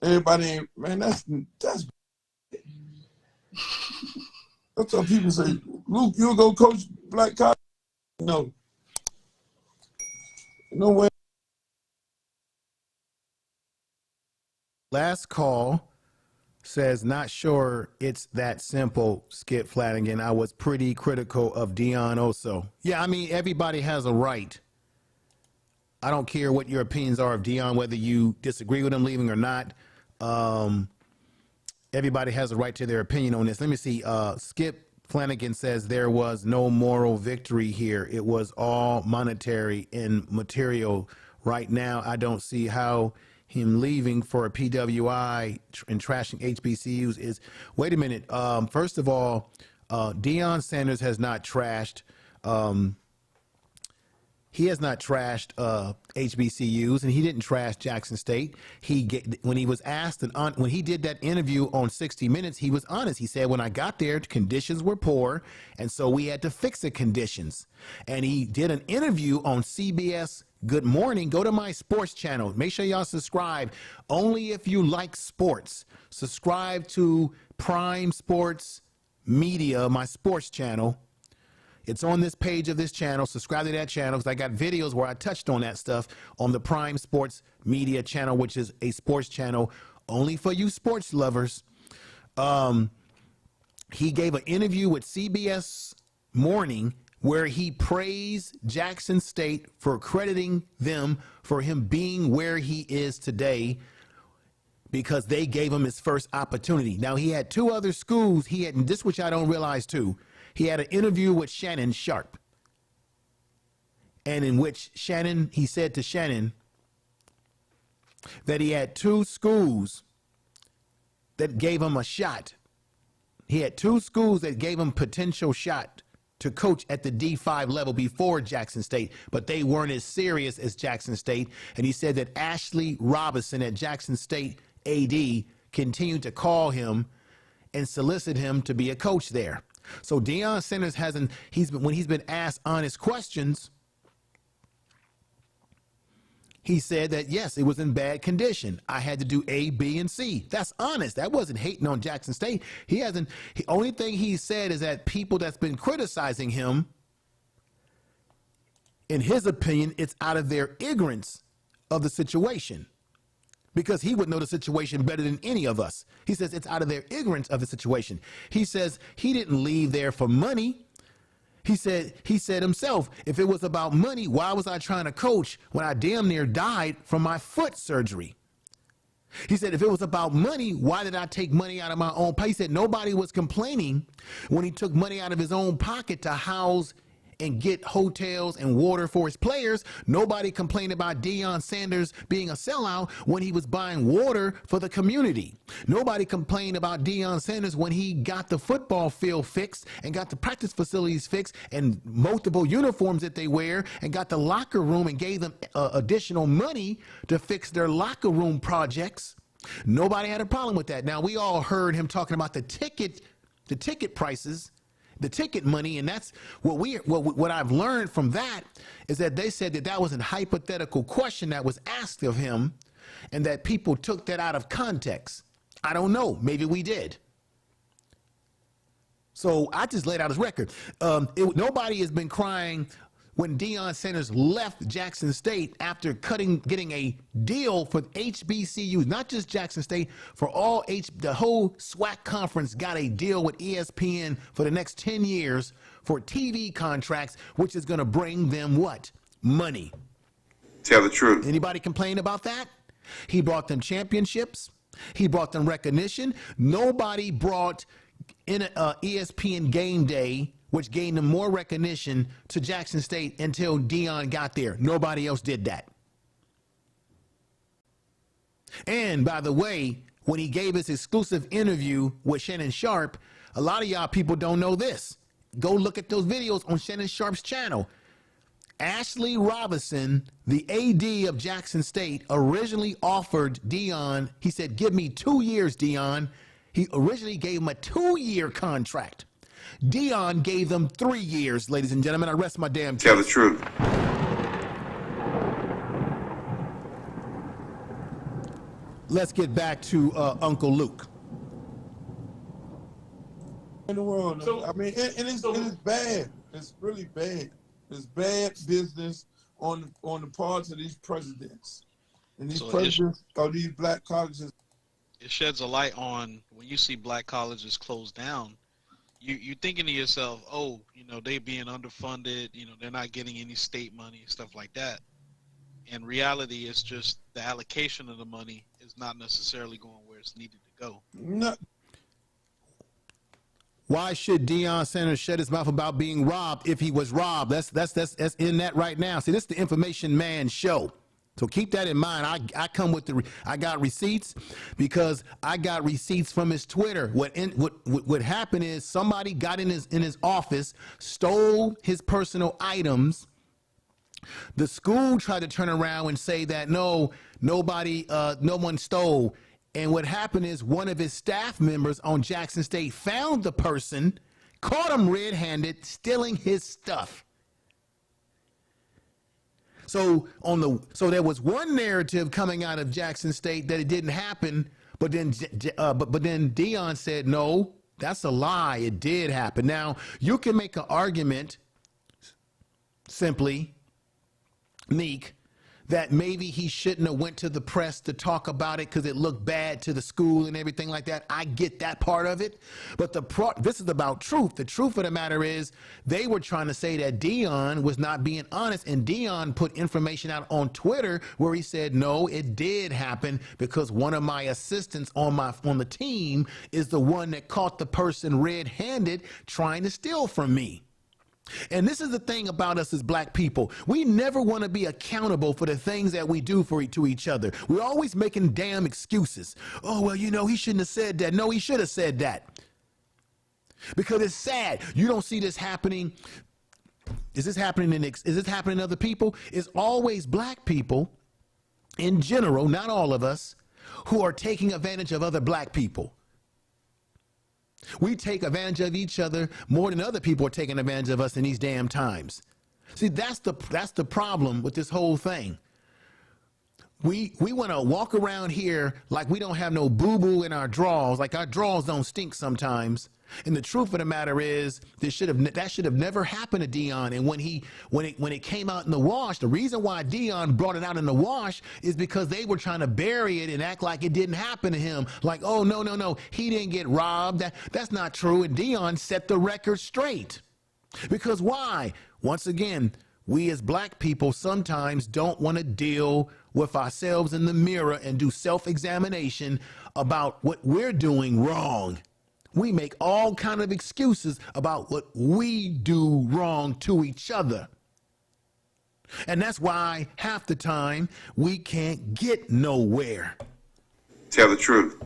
everybody ain't, man, that's that's what people say. Luke, you'll go coach black college? No. No way. Last call says, not sure it's that simple, Skip Flanagan. I was pretty critical of Dion also. Yeah, I mean, everybody has a right. I don't care what your opinions are of Dion, whether you disagree with him leaving or not. Everybody has a right to their opinion on this. Let me see. Skip Flanagan says there was no moral victory here. It was all monetary and material. Right now, I don't see how him leaving for a PWI and trashing HBCUs is. Wait a minute. First of all, Deion Sanders has not trashed. He has not trashed HBCUs, and he didn't trash Jackson State. When he was asked, when he did that interview on 60 Minutes, he was honest. He said, when I got there, conditions were poor, and so we had to fix the conditions. And he did an interview on CBS Good Morning. Go to my sports channel. Make sure y'all subscribe. Only if you like sports. Subscribe to Prime Sports Media, my sports channel. It's on this page of this channel. Subscribe to that channel because I got videos where I touched on that stuff on the Prime Sports Media channel, which is a sports channel only for you sports lovers. He gave an interview with CBS Morning where he praised Jackson State for crediting them for him being where he is today because they gave him his first opportunity. Now, he had 2 other schools. He had, and this which I don't realize too, he had an interview with Shannon Sharp, and in which he said to Shannon that he had 2 schools that gave him a shot. He had 2 schools that gave him potential shot to coach at the D5 level before Jackson State, but they weren't as serious as Jackson State. And he said that Ashley Robinson at Jackson State AD continued to call him and solicit him to be a coach there. So Deion Sanders when he's been asked honest questions, he said that, yes, it was in bad condition. I had to do A, B, and C. That's honest. That wasn't hating on Jackson State. The only thing he said is that people that's been criticizing him, in his opinion, it's out of their ignorance of the situation. Because he would know the situation better than any of us. He says it's out of their ignorance of the situation. He says he didn't leave there for money. He said himself, if it was about money, why was I trying to coach when I damn near died from my foot surgery? He said, if it was about money, why did I take money out of my own pocket? He said nobody was complaining when he took money out of his own pocket to house and get hotels and water for his players. Nobody complained about Deion Sanders being a sellout when he was buying water for the community. Nobody complained about Deion Sanders when he got the football field fixed and got the practice facilities fixed and multiple uniforms that they wear and got the locker room and gave them additional money to fix their locker room projects. Nobody had a problem with that. Now, we all heard him talking about the ticket prices, the ticket money, and that's what I've learned from that is that they said that was a hypothetical question that was asked of him, and that people took that out of context. I don't know. Maybe we did. So I just laid out his record. Nobody has been crying when Deion Sanders left Jackson State after getting a deal for HBCUs, not just Jackson State, for the whole SWAC conference got a deal with ESPN for the next 10 years for TV contracts, which is going to bring them what? Money. Tell the truth. Anybody complain about that? He brought them championships. He brought them recognition. Nobody brought in ESPN Game Day, which gained them more recognition, to Jackson State until Dion got there. Nobody else did that. And by the way, when he gave his exclusive interview with Shannon Sharpe, a lot of y'all people don't know this. Go look at those videos on Shannon Sharpe's channel. Ashley Robinson, the AD of Jackson State, originally offered Dion, he said, give me 2 years, Dion. He originally gave him a 2-year contract. Dion gave them 3 years, ladies and gentlemen. I rest my damn case. Tell the truth. Let's get back to Uncle Luke. In the world, I mean, and it's bad. It's really bad. It's bad business on the parts of these presidents. And these presidents of these black colleges. It sheds a light on when you see black colleges closed down. You're thinking to yourself, oh, they being underfunded, they're not getting any state money, stuff like that. In reality, it's just the allocation of the money is not necessarily going where it's needed to go. No. Why should Deion Sanders shut his mouth about being robbed if he was robbed? That's in that right now. See, this is the Information Man show. So keep that in mind. I come with I got receipts because I got receipts from his Twitter. What happened is somebody got in his office, stole his personal items. The school tried to turn around and say that no one stole. And what happened is one of his staff members on Jackson State found the person, caught him red-handed, stealing his stuff. So there was one narrative coming out of Jackson State that it didn't happen, but then Dion said, no, that's a lie. It did happen. Now, you can make an argument simply, Meek, that maybe he shouldn't have went to the press to talk about it because it looked bad to the school and everything like that. I get that part of it. But this is about truth. The truth of the matter is they were trying to say that Dion was not being honest, and Dion put information out on Twitter where he said, no, it did happen because one of my assistants on the team is the one that caught the person red-handed trying to steal from me. And this is the thing about us as black people. We never want to be accountable for the things that we do to each other. We're always making damn excuses. Oh, well, he shouldn't have said that. No, he should have said that. Because it's sad. You don't see this happening. Is this happening to other people? It's always black people in general, not all of us, who are taking advantage of other black people. We take advantage of each other more than other people are taking advantage of us in these damn times. See, that's the problem with this whole thing. We want to walk around here like we don't have no boo-boo in our drawers, like our drawers don't stink sometimes. And the truth of the matter is, that should have never happened to Dion. And when it came out in the wash, the reason why Dion brought it out in the wash is because they were trying to bury it and act like it didn't happen to him. Like, oh, no, he didn't get robbed. That's not true. And Dion set the record straight. Because why? Once again, we as black people sometimes don't want to deal with ourselves in the mirror and do self-examination about what we're doing wrong. We make all kind of excuses about what we do wrong to each other. And that's why half the time we can't get nowhere. Tell the truth.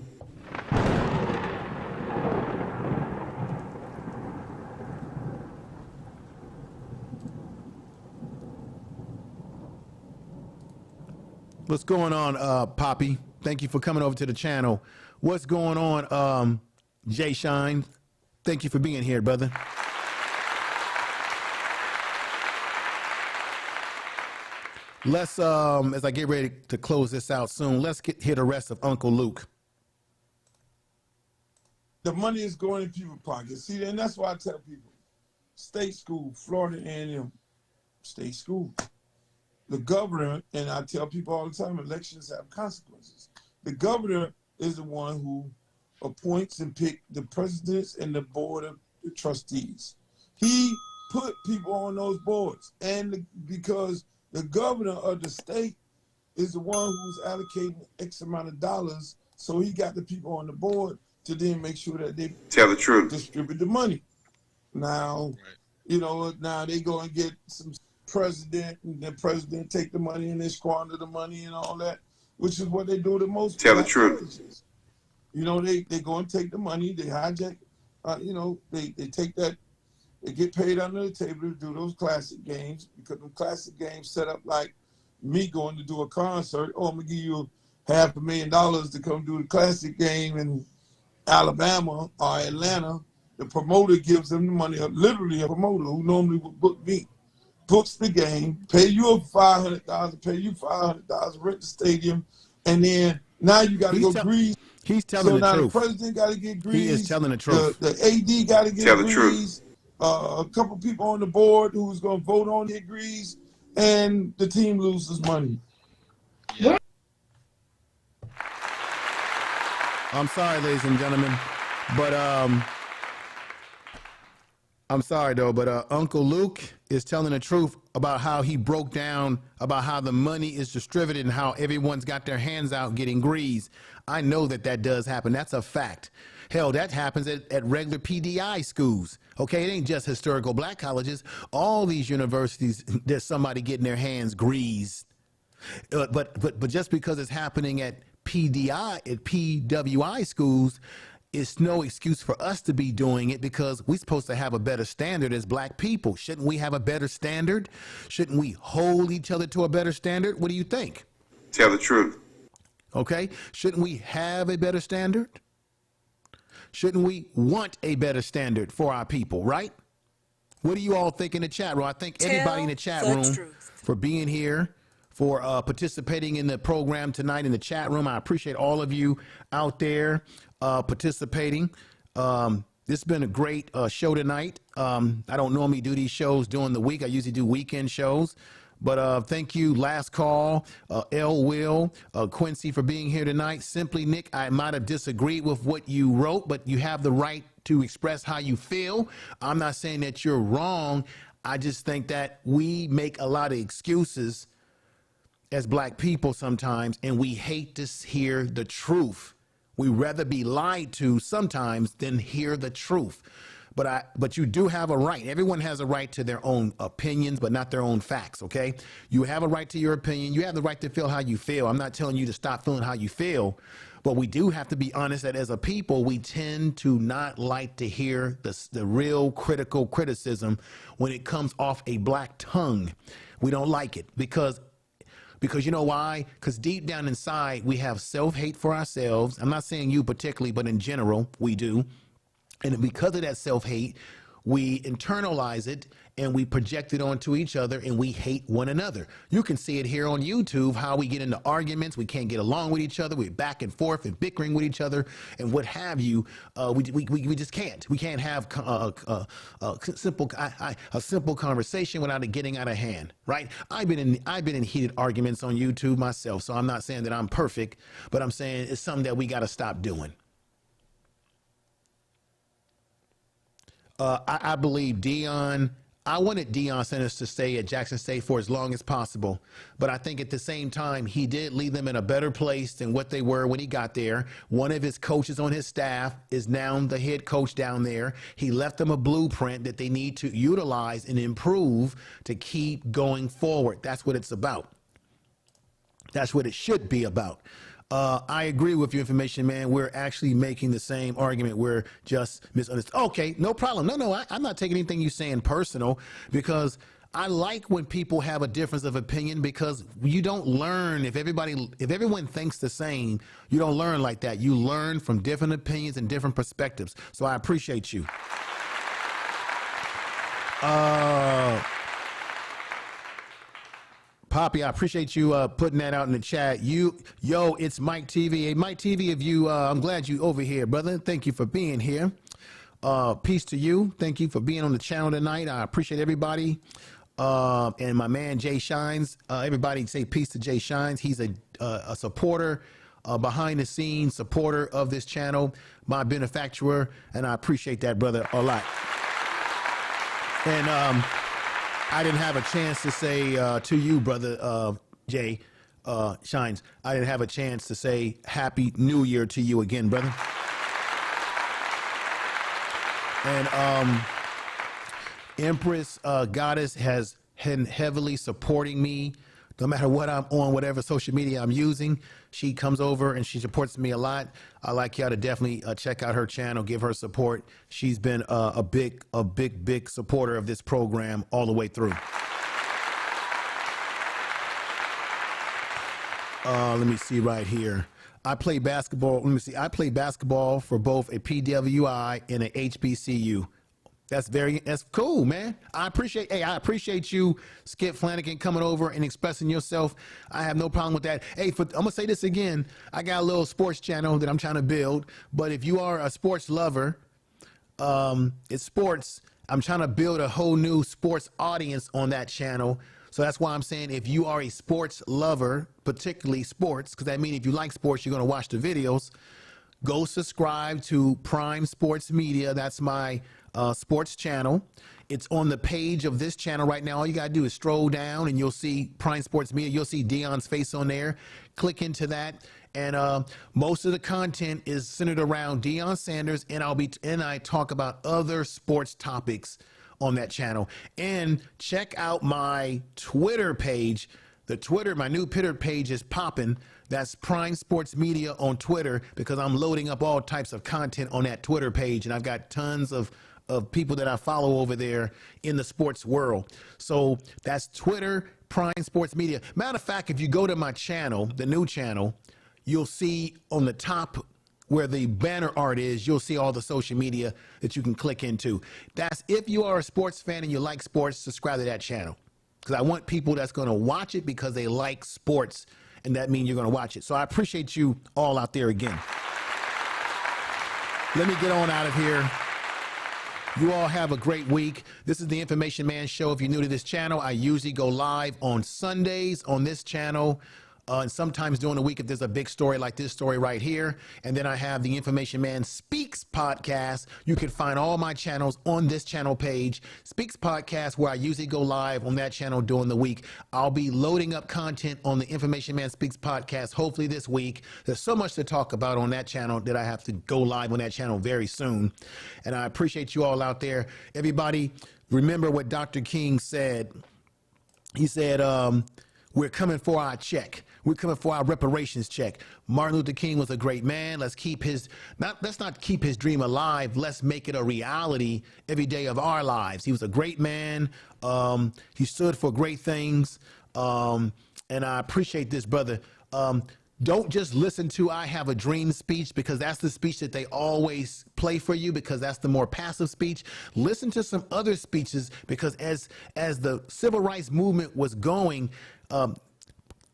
What's going on, Poppy? Thank you for coming over to the channel. What's going on, Jay Shine? Thank you for being here, brother. Let's, as I get ready to close this out soon, let's hear the rest of Uncle Luke. The money is going in people's pockets. See, and that's why I tell people, state school, Florida A&M, state school. The governor, and I tell people all the time, elections have consequences. The governor is the one who appoints and picks the presidents and the board of the trustees. He put people on those boards, and because the governor of the state is the one who's allocating X amount of dollars, so he got the people on the board to then make sure that they tell the truth, distribute the money. Now, you know, now they go and get some president, and the president take the money and they squander the money and all that, which is what they do to most. Tell the truth. Colleges. You know, they go and take the money, they hijack, you know, they take that, they get paid under the table to do those classic games, because the classic games set up like me going to do a concert. Oh, I'm gonna give you $500,000 to come do the classic game in Alabama or Atlanta. The promoter gives them the money, literally a promoter who normally would book me, books the game, pay you $500,000, pay you $500, rent the stadium, and then now you got to go grease. He's telling the truth. The president got to get greased. He is telling the truth. The AD got to get Tell the greased. A couple people on the board who's going to vote on get greased, and the team loses money. Yeah. I'm sorry, ladies and gentlemen, but I'm sorry though, but Uncle Luke is telling the truth about how he broke down about how the money is distributed and how everyone's got their hands out getting greased. I know that that does happen. That's a fact. Hell, that happens at regular PDI schools. Okay, it ain't just historical black colleges. All these universities, there's somebody getting their hands greased. But just because it's happening at PWI schools, it's no excuse for us to be doing it, because we're supposed to have a better standard as black people. Shouldn't we have a better standard? Shouldn't we hold each other to a better standard? What do you think? Tell the truth. Okay, shouldn't we have a better standard? Shouldn't we want a better standard for our people, right? What do you all think in the chat room? I thank everybody in the chat room for being here, for participating in the program tonight in the chat room. I appreciate all of you out there participating. It's been a great show tonight. I don't normally do these shows during the week. I usually do weekend shows. But thank you, Last Call, L. Will, Quincy, for being here tonight. Simply Nick, I might have disagreed with what you wrote, but you have the right to express how you feel. I'm not saying that you're wrong. I just think that we make a lot of excuses as black people sometimes, and we hate to hear the truth. We rather be lied to sometimes than hear the truth. But you do have a right. Everyone has a right to their own opinions, but not their own facts, okay? You have a right to your opinion. You have the right to feel how you feel. I'm not telling you to stop feeling how you feel, but we do have to be honest that as a people, we tend to not like to hear the real critical criticism when it comes off a black tongue. We don't like it because you know why? Because deep down inside, we have self-hate for ourselves. I'm not saying you particularly, but in general, we do. And because of that self-hate, we internalize it and we project it onto each other, and we hate one another. You can see it here on YouTube, how we get into arguments. We can't get along with each other. We're back and forth and bickering with each other and what have you. We just can't. We can't have a simple conversation without it getting out of hand, right? I've been in heated arguments on YouTube myself, so I'm not saying that I'm perfect, but I'm saying it's something that we got to stop doing. I believe Dion. I wanted Deion Sanders to stay at Jackson State for as long as possible, but I think at the same time he did leave them in a better place than what they were when he got there. One of his coaches on his staff is now the head coach down there. He left them a blueprint that they need to utilize and improve to keep going forward. That's what it's about. That's what it should be about. I agree with your information, man. We're actually making the same argument. We're just misunderstood. Okay, no problem. No, I'm not taking anything you're saying personal, because I like when people have a difference of opinion, because you don't learn if everyone thinks the same. You don't learn like that. You learn from different opinions and different perspectives. So I appreciate you. Poppy, I appreciate you putting that out in the chat. It's Mike TV. Hey, Mike TV, I'm glad you over here, brother. Thank you for being here. Peace to you. Thank you for being on the channel tonight. I appreciate everybody. And my man Jay Shines. Everybody say peace to Jay Shines. He's a supporter, behind the scenes supporter of this channel, my benefactor, and I appreciate that, brother, a lot. And I didn't have a chance to say to you, brother Jay Shines, I didn't have a chance to say Happy New Year to you again, brother. And Empress Goddess has been heavily supporting me. No matter what I'm on, whatever social media I'm using, she comes over and she supports me a lot. I like y'all to definitely check out her channel, give her support. She's been a big supporter of this program all the way through. Let me see right here. I play basketball. Let me see. I play basketball for both a PWI and an HBCU. That's cool, man. I appreciate you, Skip Flanagan, coming over and expressing yourself. I have no problem with that. Hey, I'm gonna say this again. I got a little sports channel that I'm trying to build, but if you are a sports lover, it's sports. I'm trying to build a whole new sports audience on that channel. So that's why I'm saying if you are a sports lover, particularly sports, because that means if you like sports, you're gonna watch the videos, go subscribe to Prime Sports Media. That's my sports channel. It's on the page of this channel right now. All you gotta do is scroll down and you'll see Prime Sports Media. You'll see Dion's face on there. Click into that, and most of the content is centered around Deion Sanders, and I talk about other sports topics on that channel. And check out my Twitter page. My new Twitter page is popping. That's Prime Sports Media on Twitter, because I'm loading up all types of content on that Twitter page, and I've got tons of people that I follow over there in the sports world. So that's Twitter, Prime Sports Media. Matter of fact, if you go to my channel, the new channel, you'll see on the top where the banner art is, you'll see all the social media that you can click into. That's if you are a sports fan and you like sports, subscribe to that channel. Because I want people that's going to watch it because they like sports, and that means you're going to watch it. So I appreciate you all out there again. Let me get on out of here. You all have a great week. This is the Information Man Show. If you're new to this channel, I usually go live on Sundays on this channel. And sometimes during the week if there's a big story like this story right here. And then I have the Information Man Speaks podcast. You can find all my channels on this channel page. Speaks podcast, where I usually go live on that channel during the week. I'll be loading up content on the Information Man Speaks podcast hopefully this week. There's so much to talk about on that channel that I have to go live on that channel very soon. And I appreciate you all out there. Everybody, remember what Dr. King said. He said, we're coming for our check. We're coming for our reparations check. Martin Luther King was a great man. Let's not keep his dream alive. Let's make it a reality every day of our lives. He was a great man. He stood for great things. And I appreciate this, brother. Don't just listen to I Have a Dream speech, because that's the speech that they always play for you, because that's the more passive speech. Listen to some other speeches, because as the civil rights movement was going,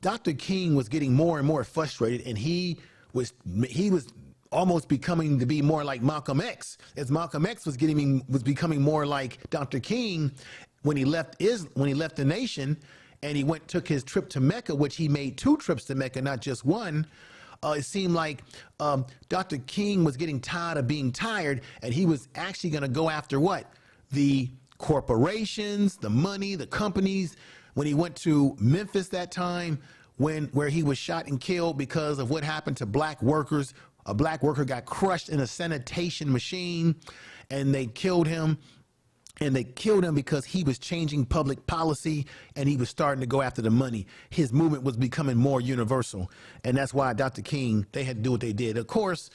Dr. King was getting more and more frustrated, and he was almost becoming to be more like Malcolm X, as Malcolm X was becoming more like Dr. King when he left the nation, and he took his trip to Mecca, which he made 2 trips to Mecca, not just one. it seemed like Dr. King was getting tired of being tired, and he was actually going to go after what? The corporations, the money, the companies. When he went to Memphis that time, where he was shot and killed because of what happened to black workers. A black worker got crushed in a sanitation machine, and they killed him. And they killed him because he was changing public policy, and he was starting to go after the money. His movement was becoming more universal. And that's why Dr. King, they had to do what they did. Of course,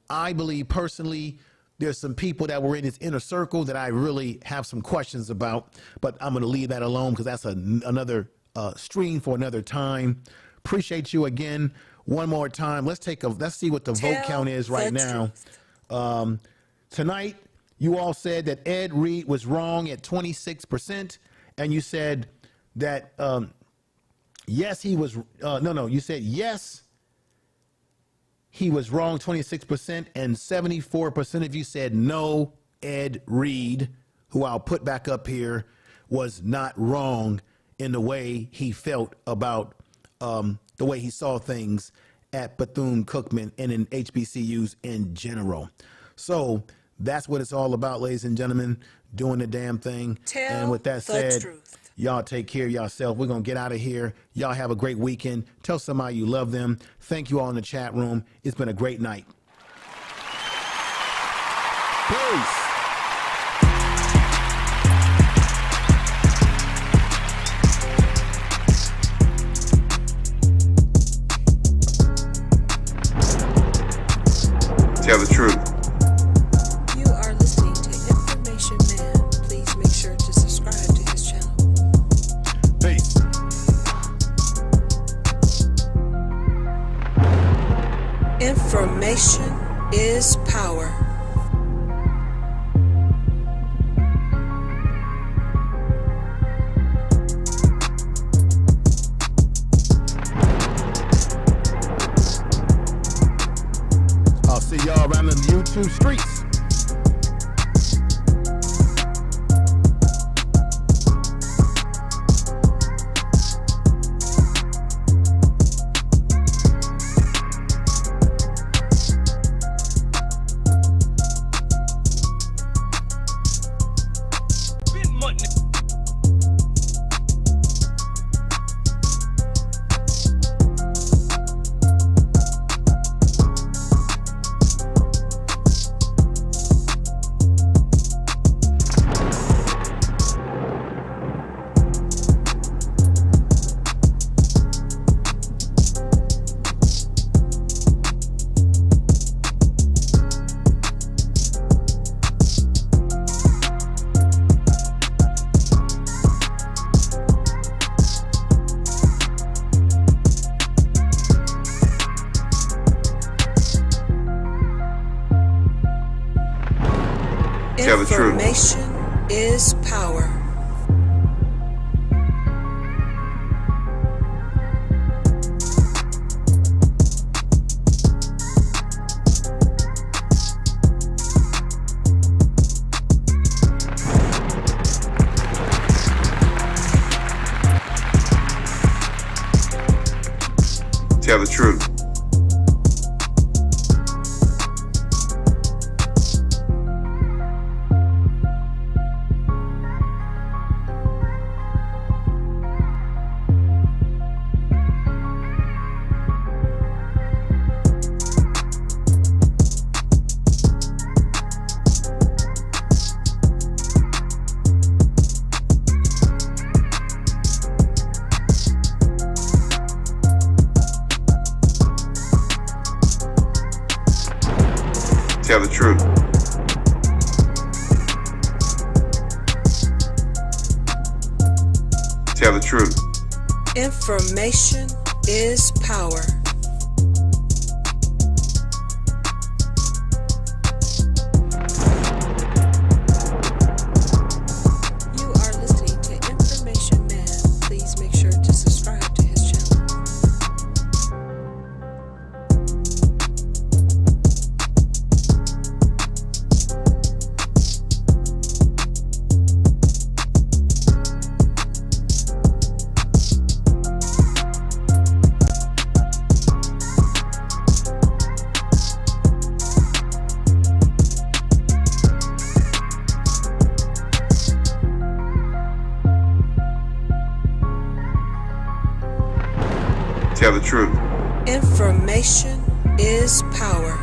I believe personally, there's some people that were in his inner circle that I really have some questions about, but I'm going to leave that alone because that's another stream for another time. Appreciate you again. One more time. Let's see what the vote count is right now. Tonight, you all said that Ed Reed was wrong at 26%, and you said that yes, he was. You said yes, he was wrong 26%, and 74% of you said no, Ed Reed, who I'll put back up here, was not wrong in the way he felt about the way he saw things at Bethune-Cookman and in HBCUs in general. So that's what it's all about, ladies and gentlemen, doing the damn thing. And with that said, y'all take care of yourself. We're going to get out of here. Y'all have a great weekend. Tell somebody you love them. Thank you all in the chat room. It's been a great night. Peace. Tell the truth. You are listening to Information Man. Please make sure to subscribe to his channel. Peace. Information is power. I'll see y'all around in the YouTube streets. Been mutton. Tell the truth. Information is power. Tell the truth. Tell the truth. Tell the truth. Information is power. You are listening to Information Man. Please make sure to subscribe to his channel. truth. Information is power.